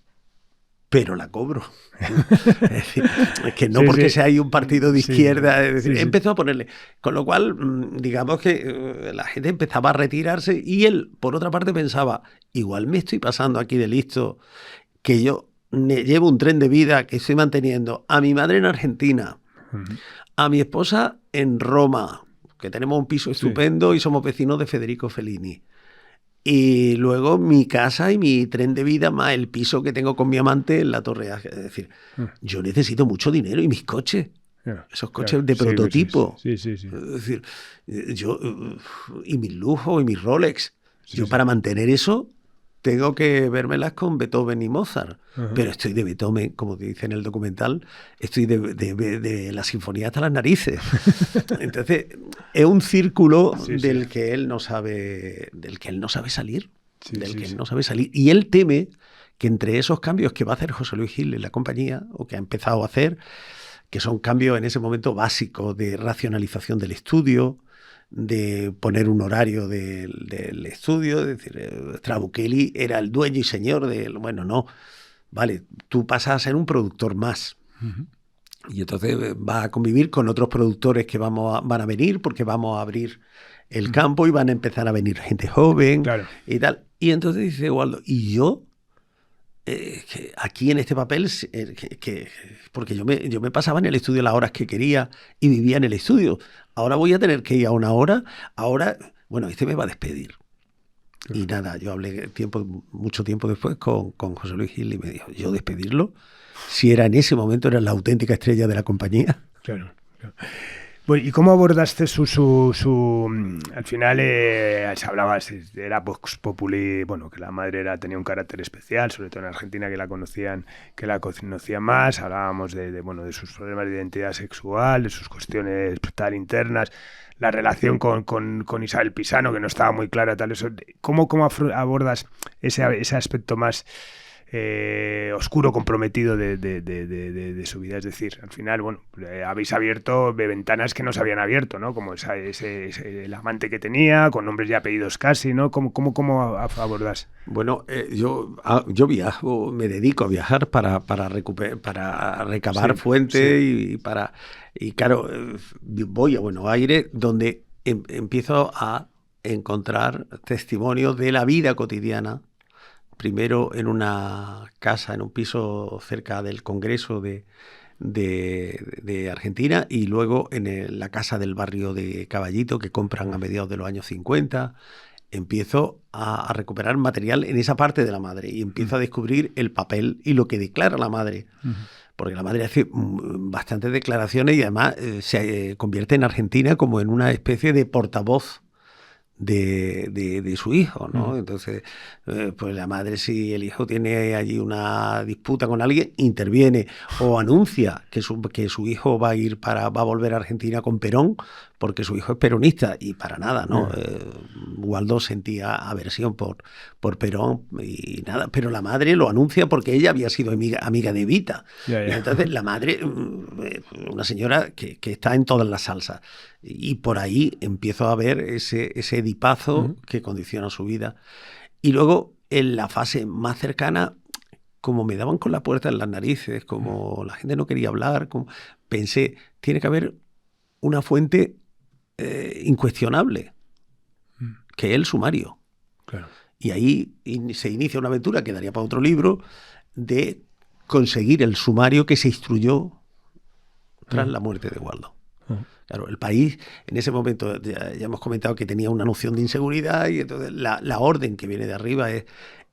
pero la cobro. Es decir, es que no porque sea ahí un partido de izquierda. Es decir, empezó a ponerle. Con lo cual, digamos que la gente empezaba a retirarse y él, por otra parte, pensaba, igual me estoy pasando aquí de listo, que yo llevo un tren de vida que estoy manteniendo a mi madre en Argentina, a mi esposa en Roma, que tenemos un piso estupendo y somos vecinos de Federico Fellini. Y luego mi casa y mi tren de vida más el piso que tengo con mi amante en la Torre. Es decir, yo necesito mucho dinero y mis coches. Esos coches de prototipo. Sí. Es decir, yo y mis lujos y mis Rolex. Yo para mantener eso tengo que vérmelas con Beethoven y Mozart. Pero estoy de Beethoven, como dice en el documental, estoy de la sinfonía hasta las narices. Entonces, es un círculo del que él no sabe salir. Él no sabe salir. Y él teme que entre esos cambios que va a hacer José Luis Gil en la compañía, o que ha empezado a hacer, que son cambios en ese momento básicos de racionalización del estudio, de poner un horario del estudio, es decir, Trabuchelli era el dueño y señor del... Bueno, no, vale, tú pasas a ser un productor más. Y entonces vas a convivir con otros productores que van a venir porque vamos a abrir el campo y van a empezar a venir gente joven y tal. Y entonces dice Waldo, ¿y yo? Que aquí en este papel, porque yo me pasaba en el estudio las horas que quería y vivía en el estudio. Ahora voy a tener que ir a una hora. Ahora, bueno, me va a despedir. Y nada, yo hablé mucho tiempo después con José Luis Gil y me dijo, ¿yo despedirlo? Si era en ese momento, era la auténtica estrella de la compañía. Claro. Bueno, ¿y cómo abordaste al final se hablaba, era Vox Populi, bueno, que la madre tenía un carácter especial, sobre todo en Argentina, que la conocían más, hablábamos de sus problemas de identidad sexual, de sus cuestiones tal internas, la relación con Isabel Pisano, que no estaba muy clara, tal, eso. ¿Cómo abordas ese aspecto más oscuro, comprometido de su vida? Es decir, al final, bueno, habéis abierto ventanas que no se habían abierto, ¿no? Como el amante que tenía, con nombres y apellidos casi, ¿no? ¿Cómo abordas? Bueno, yo viajo, me dedico a viajar para recabar fuentes y claro, voy a Buenos Aires, donde empiezo a encontrar testimonios de la vida cotidiana. Primero en una casa, en un piso cerca del Congreso de de Argentina, y luego en la casa del barrio de Caballito, que compran a mediados de los años 50, empiezo a recuperar material en esa parte de la madre y empiezo a descubrir el papel y lo que declara la madre. Porque la madre hace bastantes declaraciones y además se convierte en Argentina como en una especie de portavoz de su hijo, ¿no? Entonces, pues la madre, si el hijo tiene allí una disputa con alguien, interviene o anuncia que su hijo va a volver a Argentina con Perón, porque su hijo es peronista, y para nada, ¿no? Waldo sentía aversión por Perón y nada, pero la madre lo anuncia porque ella había sido amiga de Evita. Y entonces la madre, una señora que está en todas las salsas, y por ahí empiezo a ver ese edipazo que condiciona su vida. Y luego, en la fase más cercana, como me daban con la puerta en las narices, como la gente no quería hablar, pensé, tiene que haber una fuente incuestionable, que es el sumario. Claro. Y ahí se inicia una aventura que daría para otro libro, de conseguir el sumario que se instruyó tras la muerte de Waldo. Claro, el país en ese momento, ya hemos comentado que tenía una noción de inseguridad, y entonces la orden que viene de arriba es: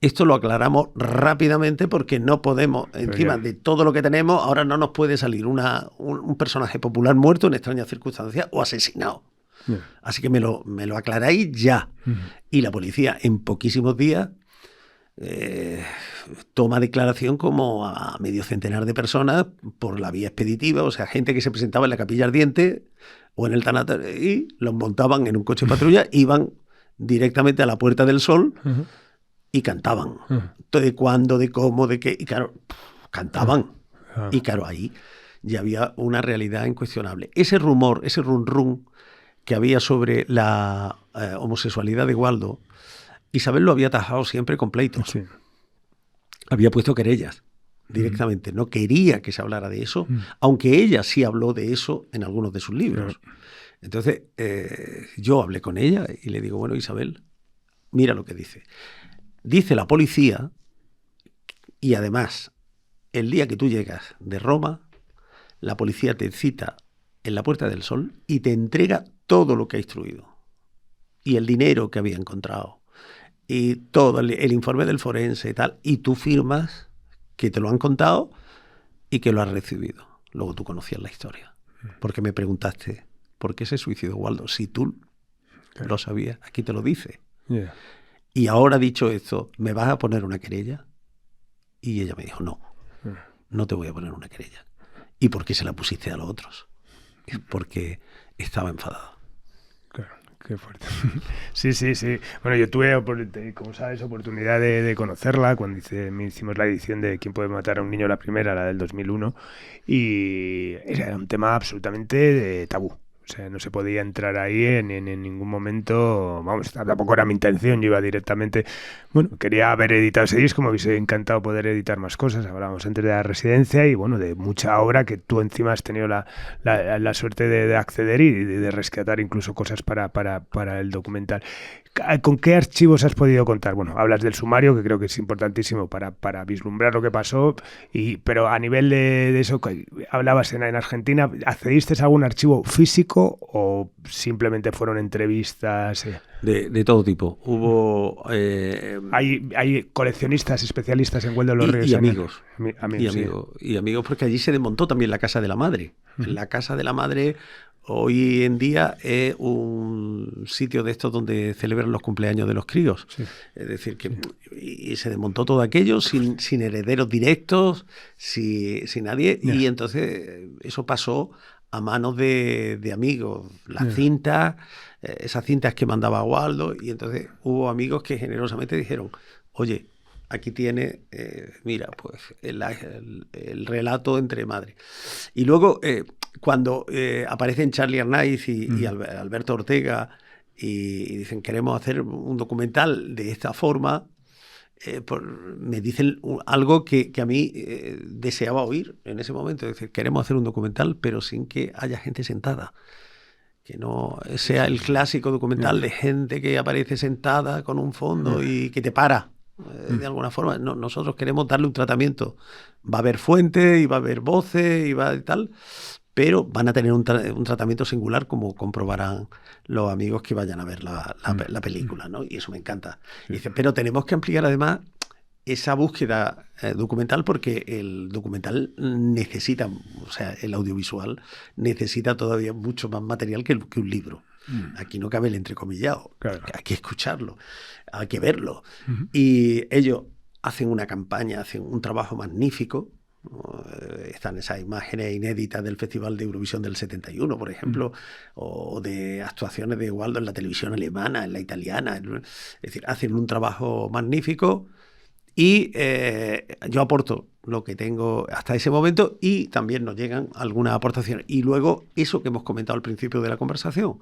esto lo aclaramos rápidamente porque no podemos, encima de todo lo que tenemos, ahora no nos puede salir un personaje popular muerto en extrañas circunstancias o asesinado. Así que me lo aclaráis ya. Y la policía, en poquísimos días, toma declaración como a medio centenar de personas por la vía expeditiva, o sea, gente que se presentaba en la Capilla Ardiente o en el tanatorio y los montaban en un coche de patrulla, iban directamente a la Puerta del Sol y cantaban. De cuándo, de cómo, de qué, y claro, cantaban. Y claro, ahí ya había una realidad incuestionable. Ese rumor, ese run que había sobre la homosexualidad de Waldo, Isabel lo había tajado siempre con pleitos. Sí. Había puesto querellas directamente. No quería que se hablara de eso, aunque ella sí habló de eso en algunos de sus libros. Entonces, yo hablé con ella y le digo: bueno, Isabel, mira lo que dice. Dice la policía, y además, el día que tú llegas de Roma, la policía te cita en la Puerta del Sol y te entrega todo lo que ha instruido. Y el dinero que había encontrado. Y todo el informe del forense y tal, y tú firmas que te lo han contado y que lo has recibido. Luego tú conocías la historia, porque me preguntaste ¿por qué se suicidó Waldo? Si tú lo sabías, aquí te lo dice. Y ahora, dicho esto, ¿me vas a poner una querella? Y ella me dijo: no te voy a poner una querella. ¿Y por qué se la pusiste a los otros? Es porque estaba enfadado. Qué fuerte. Sí. Bueno, yo tuve, como sabes, oportunidad de conocerla cuando hicimos la edición de ¿Quién puede matar a un niño?, la primera, la del 2001, y era un tema absolutamente tabú. O sea, no se podía entrar ahí en ningún momento. Vamos, tampoco era mi intención. Yo iba directamente. Bueno, quería haber editado ese disco. Me hubiese encantado poder editar más cosas. Hablábamos antes de La Residencia y, bueno, de mucha obra que tú encima has tenido la suerte de acceder y de rescatar incluso cosas para el documental. ¿Con qué archivos has podido contar? Bueno, hablas del sumario, que creo que es importantísimo para vislumbrar lo que pasó, pero a nivel de eso, hablabas en Argentina, ¿accediste a algún archivo físico o simplemente fueron entrevistas? De todo tipo. Hubo... Hay coleccionistas, especialistas en Waldo de los Ríos. Y amigos. Y amigos, porque allí se desmontó también la Casa de la Madre. La Casa de la Madre hoy en día es un sitio de estos donde celebran los cumpleaños de los críos. Sí. Es decir, que y se desmontó todo aquello sin herederos directos, sin nadie. Yeah. Y entonces eso pasó a manos de amigos. Las cintas, esas cintas que mandaba Waldo. Y entonces hubo amigos que generosamente dijeron: oye, aquí tiene, mira, pues el relato entre madre. Y luego, cuando aparecen Charlie Arnaiz y Alberto Ortega y dicen: queremos hacer un documental de esta forma, me dicen algo que a mí deseaba oír en ese momento. Es decir, queremos hacer un documental, pero sin que haya gente sentada. Que no sea el clásico documental de gente que aparece sentada con un fondo y que te para. De alguna forma. Nosotros queremos darle un tratamiento. Va a haber fuentes, y va a haber voces, y va a tal, pero van a tener un tratamiento singular, como comprobarán los amigos que vayan a ver la película, ¿no? Y eso me encanta. Y dice, pero tenemos que ampliar además esa búsqueda documental, porque el documental necesita, o sea, el audiovisual necesita todavía mucho más material que un libro. Aquí no cabe el entrecomillado, claro. Hay que escucharlo, hay que verlo. Y ellos hacen una campaña, hacen un trabajo magnífico. Están esas imágenes inéditas del Festival de Eurovisión del 71, por ejemplo, o de actuaciones de Waldo en la televisión alemana, en la italiana. Es decir, hacen un trabajo magnífico. Y yo aporto lo que tengo hasta ese momento, y también nos llegan algunas aportaciones. Y luego, eso que hemos comentado al principio de la conversación,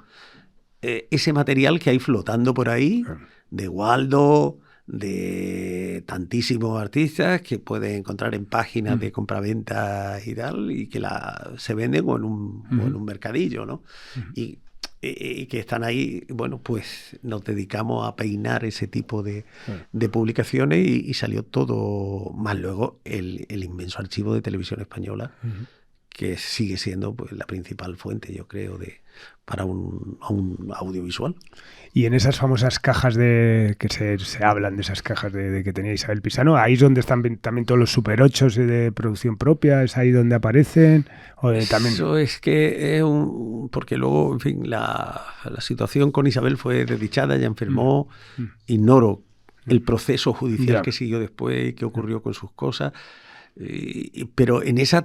ese material que hay flotando por ahí, de Waldo, de tantísimos artistas que pueden encontrar en páginas de compraventa y tal, y que se venden o en un mercadillo, ¿no? Y que están ahí. Bueno, pues nos dedicamos a peinar ese tipo de publicaciones, y salió todo, más luego el inmenso archivo de Televisión Española, que sigue siendo, pues, la principal fuente, yo creo, para un audiovisual. Y en esas famosas cajas que se hablan, de esas cajas de que tenía Isabel Pisano, ahí es donde están también todos los Super 8 de producción propia, es ahí donde aparecen. También... Eso es que porque luego, en fin, la situación con Isabel fue desdichada, ella enfermó. Ignoro el proceso judicial que siguió después, qué ocurrió con sus cosas. Pero en esa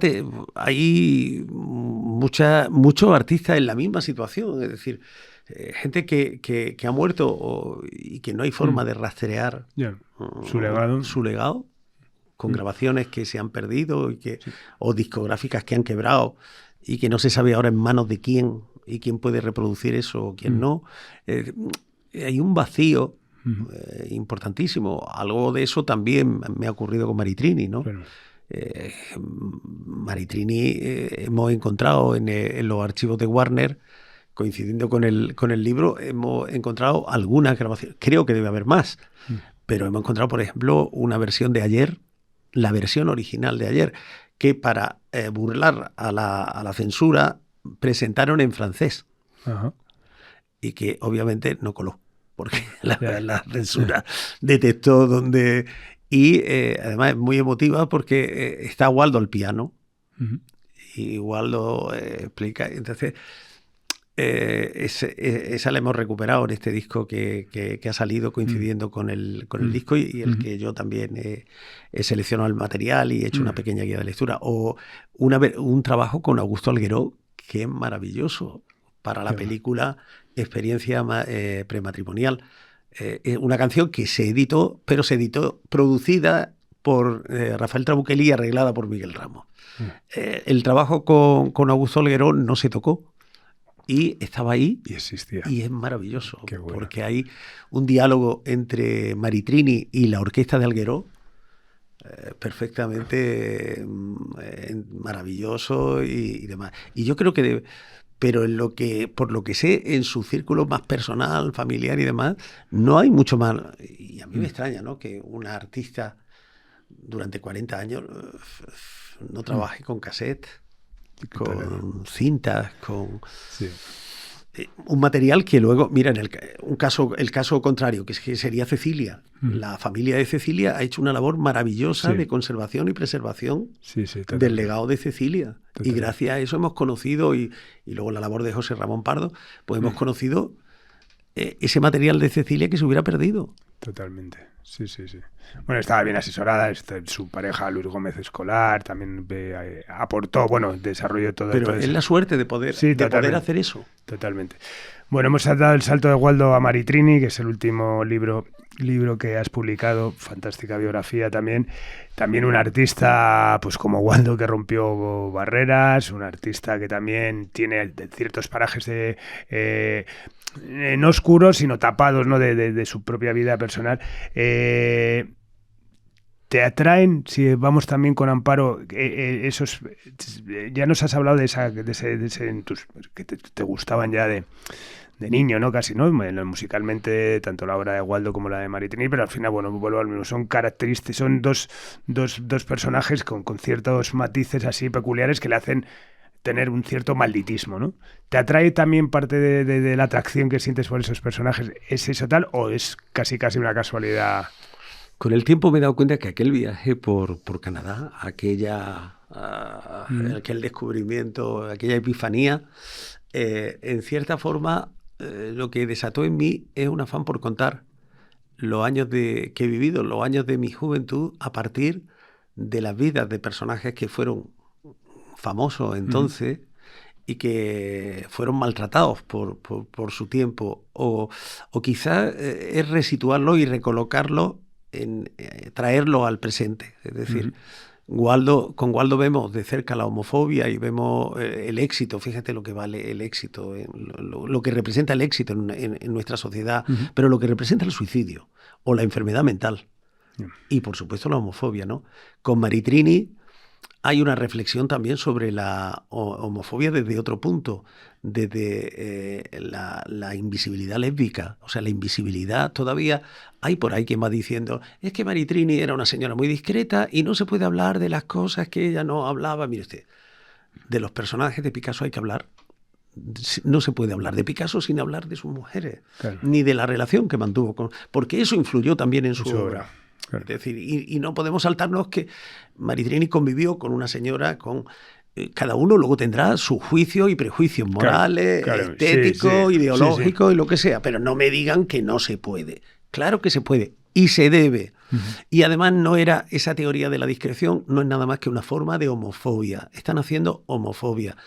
hay muchos artistas en la misma situación, es decir, gente que ha muerto y que no hay forma de rastrear su legado, con grabaciones que se han perdido o discográficas que han quebrado y que no se sabe ahora en manos de quién, y quién puede reproducir eso o quién no. Hay un vacío importantísimo. Algo de eso también me ha ocurrido con Maritrini, ¿no? Claro. Maritrini hemos encontrado en los archivos de Warner, coincidiendo con el libro, hemos encontrado algunas grabaciones. Creo que debe haber más, pero hemos encontrado, por ejemplo, una versión de Ayer, la versión original de Ayer, que para burlar a la censura presentaron en francés. Ajá. Y que obviamente no coló, porque la censura detectó donde... Y además es muy emotiva porque está Waldo al piano, y Waldo explica. Entonces, esa la hemos recuperado en este disco que ha salido coincidiendo con el disco, y el que yo también he seleccionado el material y he hecho una pequeña guía de lectura. O un trabajo con Augusto Algueró, que es maravilloso, para la película Experiencia Prematrimonial. Una canción que se editó, pero se editó producida por Rafael Trabuquelí y arreglada por Miguel Ramos. El trabajo con Augusto Algueró no se tocó, y estaba ahí y existía. Y es maravilloso, porque hay un diálogo entre Maritrini y la orquesta de Algueró perfectamente maravilloso y demás. Y yo creo que... Pero por lo que sé, en su círculo más personal, familiar y demás, no hay mucho más. Y a mí me extraña, ¿no?, que una artista durante 40 años no trabaje con cassette, con cintas, con... Sí. Un material que luego, mira, el caso contrario, que sería Cecilia. La familia de Cecilia ha hecho una labor maravillosa de conservación y preservación del legado de Cecilia. Totalmente. Y gracias a eso hemos conocido, y luego la labor de José Ramón Pardo, pues hemos conocido ese material de Cecilia que se hubiera perdido. Totalmente, sí. Bueno, estaba bien asesorada, su pareja Luis Gómez Escolar también aportó, desarrolló todo. Pero es la suerte de poder hacer eso. Totalmente. Bueno, hemos dado el salto de Waldo a Maritrini, que es el último libro que has publicado, fantástica biografía también. También un artista, pues como Waldo, que rompió barreras, un artista que también tiene ciertos parajes no oscuros, sino tapados, ¿no?, de su propia vida personal. ¿Te atraen, si vamos también con Amparo, esos... Ya nos has hablado de ese que te gustaban ya de niño, ¿no? Casi, ¿no? Musicalmente, tanto la obra de Waldo como la de Maritrini, pero al final, bueno, vuelvo al mismo. Son características, son dos personajes con ciertos matices así peculiares que le hacen tener un cierto malditismo, ¿no? ¿Te atrae también parte de la atracción que sientes por esos personajes? ¿Es eso tal o es casi una casualidad? Con el tiempo me he dado cuenta que aquel viaje por Canadá, aquel descubrimiento, aquella epifanía, en cierta forma lo que desató en mí es un afán por contar los años que he vivido, los años de mi juventud, a partir de las vidas de personajes que fueron famosos entonces y que fueron maltratados por su tiempo, o quizás es resituarlo y recolocarlo, traerlo al presente. Es decir, con Waldo vemos de cerca la homofobia y vemos el éxito. Fíjate lo que vale el éxito, lo que representa el éxito en nuestra sociedad, pero lo que representa el suicidio o la enfermedad mental. Y por supuesto la homofobia, ¿no? Con Maritrini hay una reflexión también sobre la homofobia desde otro punto, desde la invisibilidad lésbica. O sea, la invisibilidad todavía hay por ahí quien va diciendo, es que Maritrini era una señora muy discreta y no se puede hablar de las cosas que ella no hablaba. Mire usted, de los personajes de Picasso hay que hablar. No se puede hablar de Picasso sin hablar de sus mujeres, claro, ni de la relación que mantuvo porque eso influyó también en su obra. Claro. Es decir, y no podemos saltarnos que Maritrini convivió con una señora cada uno luego tendrá su juicio y prejuicios morales, claro, estéticos, ideológicos y lo que sea, pero no me digan que no se puede. Claro que se puede y se debe. Y además no era esa teoría de la discreción, no es nada más que una forma de homofobia. Están haciendo homofobia.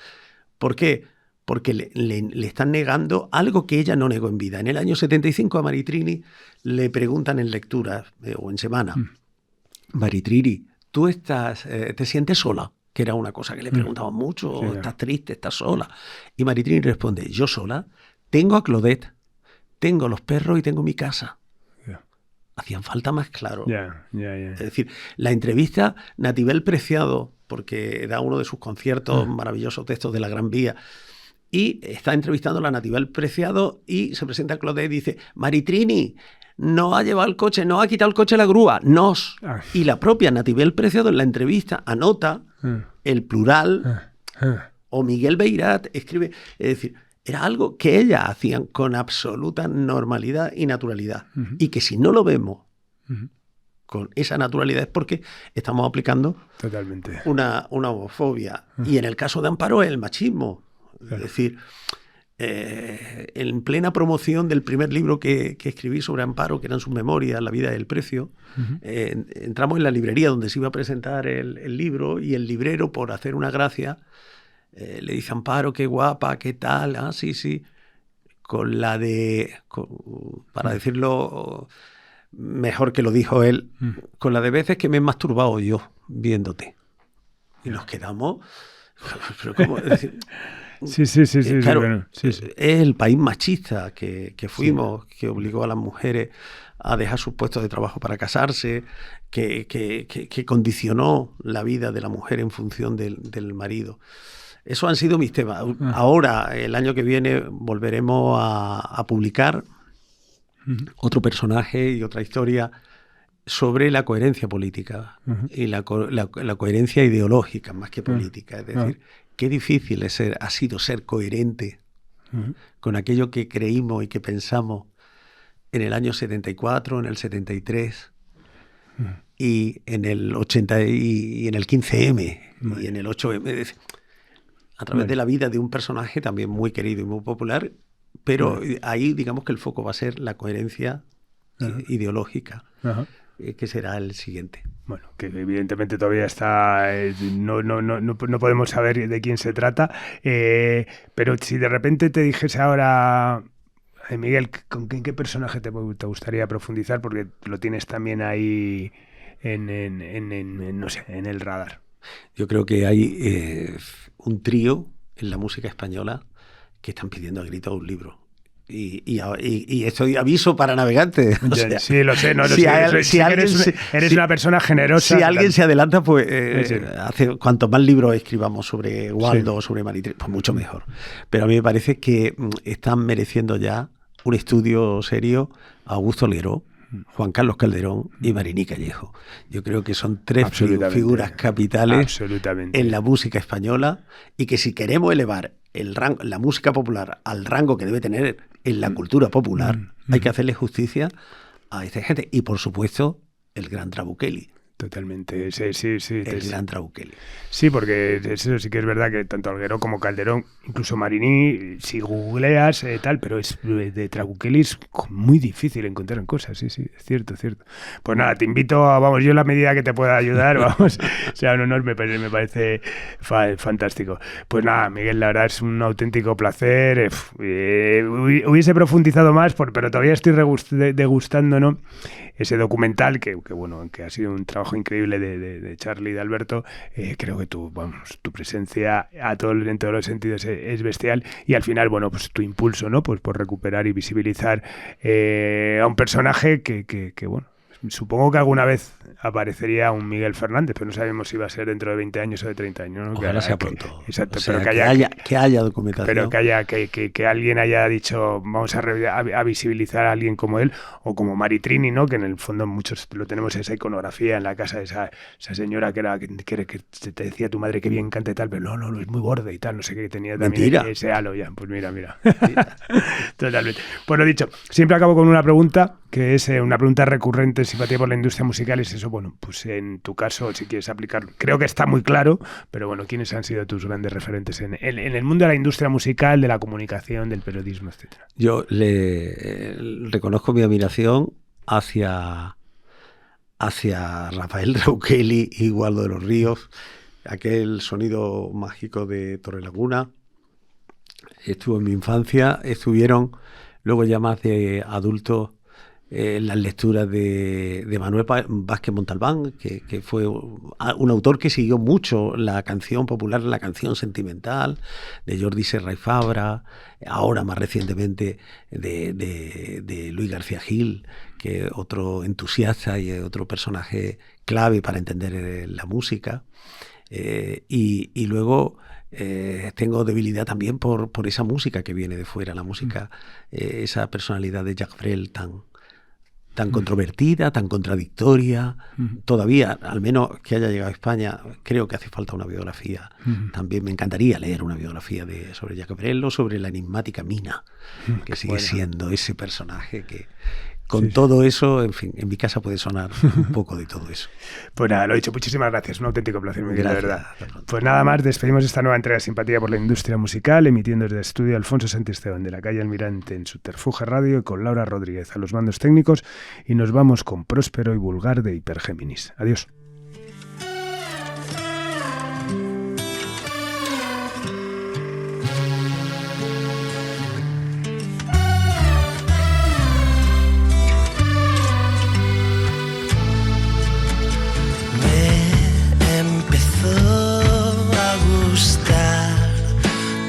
¿Por qué? Porque le están negando algo que ella no negó en vida. En el año 75 a Maritrini le preguntan en lectura o en semana, Maritrini, ¿tú te sientes sola? Que era una cosa que le preguntaban mucho, ¿estás triste, estás sola? Y Maritrini responde, yo sola, tengo a Claudette, tengo los perros y tengo mi casa. Hacían falta más claro. Es decir, la entrevista Natibel Preciado, porque da uno de sus conciertos maravillosos textos de la Gran Vía, y está entrevistando a la Natibel Preciado y se presenta a Claudette y dice, Maritrini, no ha llevado el coche, no ha quitado el coche la grúa, nos. Y la propia Natibel Preciado en la entrevista anota el plural, o Miguel Beirat escribe, es decir, era algo que ellas hacían con absoluta normalidad y naturalidad. Y que si no lo vemos con esa naturalidad es porque estamos aplicando totalmente una homofobia. Y en el caso de Amparo es el machismo. Claro. Es decir, en plena promoción del primer libro que escribí sobre Amparo, que eran sus memorias, La vida y el precio, entramos en la librería donde se iba a presentar el libro y el librero, por hacer una gracia, le dice, Amparo, qué guapa, qué tal, sí, para decirlo mejor que lo dijo él, con la de veces que me he masturbado yo viéndote. Y nos quedamos, pero ¿cómo? Es decir, Sí, claro, bueno, sí. Es el país machista que fuimos, que obligó a las mujeres a dejar sus puestos de trabajo para casarse, que condicionó la vida de la mujer en función del marido. Esos han sido mis temas. Ahora, el año que viene, volveremos a publicar otro personaje y otra historia sobre la coherencia política y la coherencia ideológica más que política. Es decir, qué difícil ha sido ser coherente con aquello que creímos y que pensamos en el año 74, en el 73 y en el 80 y en el 15M y en el 8M. A través de la vida de un personaje también muy querido y muy popular, pero ahí digamos que el foco va a ser la coherencia ideológica. Que será el siguiente. Bueno, que evidentemente todavía está, no podemos saber de quién se trata, pero si de repente te dijese ahora, Miguel, ¿con qué personaje te gustaría profundizar? Porque lo tienes también ahí no sé, en el radar. Yo creo que hay un trío en la música española que están pidiendo a gritos un libro. Y estoy aviso para navegantes. O sea, sí, lo sé. No, si eres una persona generosa. Si alguien se adelanta, pues cuanto más libros escribamos sobre Waldo o sobre Maritrini, pues mucho mejor. Pero a mí me parece que están mereciendo ya un estudio serio Augusto Algueró, Juan Carlos Calderón y Mariní Callejo. Yo creo que son tres figuras capitales en la música española, y que si queremos elevar la música popular al rango que debe tener en la cultura popular, hay que hacerle justicia a esta gente. Y por supuesto, el gran Trabuchelli. Totalmente, sí. El gran Trabuchelli. Sí, porque eso sí que es verdad que tanto Algueró como Calderón, incluso Mariní, si googleas tal, pero es de Trabuchelli es muy difícil encontrar cosas, sí, es cierto. Pues nada, te invito yo en la medida que te pueda ayudar, o sea, un honor, me parece fantástico. Pues nada, Miguel, la verdad es un auténtico placer. Hubiese profundizado más, pero todavía estoy degustando, ¿no?, ese documental que ha sido un trabajo increíble de Charlie y de Alberto. Creo que tu presencia en todos los sentidos es bestial, y al final, pues tu impulso, ¿no?, pues por recuperar y visibilizar a un personaje que supongo que alguna vez aparecería un Miguel Fernández, pero no sabemos si va a ser dentro de 20 años o de 30 años, ¿no? Ojalá sea pronto. Exacto, o sea, pero que haya documentación. Pero que alguien haya dicho, vamos a visibilizar a alguien como él, o como Maritrini, ¿no?, que en el fondo muchos lo tenemos, esa iconografía en la casa de esa señora que te decía tu madre que bien canta y tal, pero no, es muy gorda y tal, no sé qué, tenía también ese halo ya. Pues mira. Totalmente. Pues lo dicho, siempre acabo con una pregunta, que es una pregunta recurrente: simpatía por la industria musical. Es eso, pues en tu caso, si quieres aplicarlo, creo que está muy claro, pero ¿quiénes han sido tus grandes referentes en el mundo de la industria musical, de la comunicación, del periodismo, etcétera? Yo le reconozco mi admiración hacia Rafael Trabuchelli y Waldo de los Ríos, aquel sonido mágico de Torrelaguna. Estuvo en mi infancia, estuvieron luego ya más de adultos las lecturas de Manuel Vázquez Montalbán, que fue un autor que siguió mucho la canción popular, la canción sentimental, de Jordi Serra y Fabra, ahora más recientemente de Luis García Gil, que es otro entusiasta y otro personaje clave para entender la música. Y luego tengo debilidad también por esa música que viene de fuera, la música, esa personalidad de Jacques Brel tan controvertida, tan contradictoria. Todavía, al menos que haya llegado a España, creo que hace falta una biografía. También me encantaría leer una biografía sobre Jacques Brel, o sobre la enigmática Mina, que sigue siendo ese personaje que, con todo eso, en fin, en mi casa puede sonar un poco de todo eso. Pues nada, lo dicho, muchísimas gracias, un auténtico placer, Miguel, de verdad. Pues nada más, despedimos esta nueva entrega de Simpatía por la Industria Musical, emitiendo desde el estudio Alfonso Santisteban de la calle Almirante en Subterfuge Radio, y con Laura Rodríguez a los mandos técnicos, y nos vamos con Próspero y Vulgar de Hipergéminis. Adiós.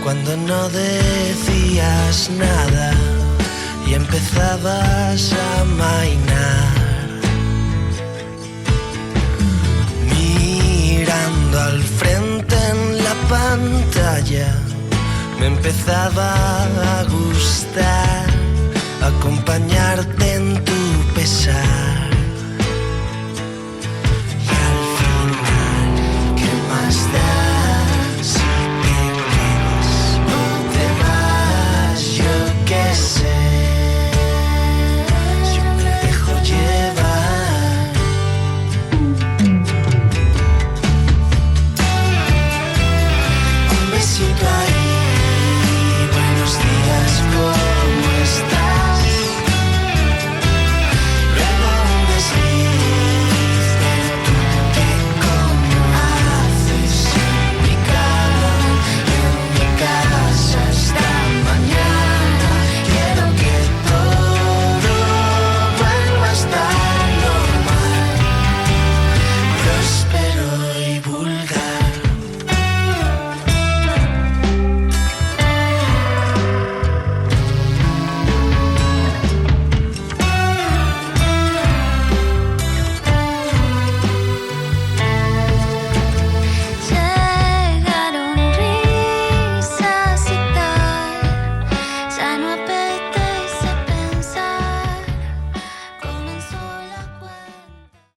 Cuando no decías nada y empezabas a amainar, mirando al frente en la pantalla, me empezaba a gustar acompañarte en tu pesar. Y al final, ¿qué más da? Que sé.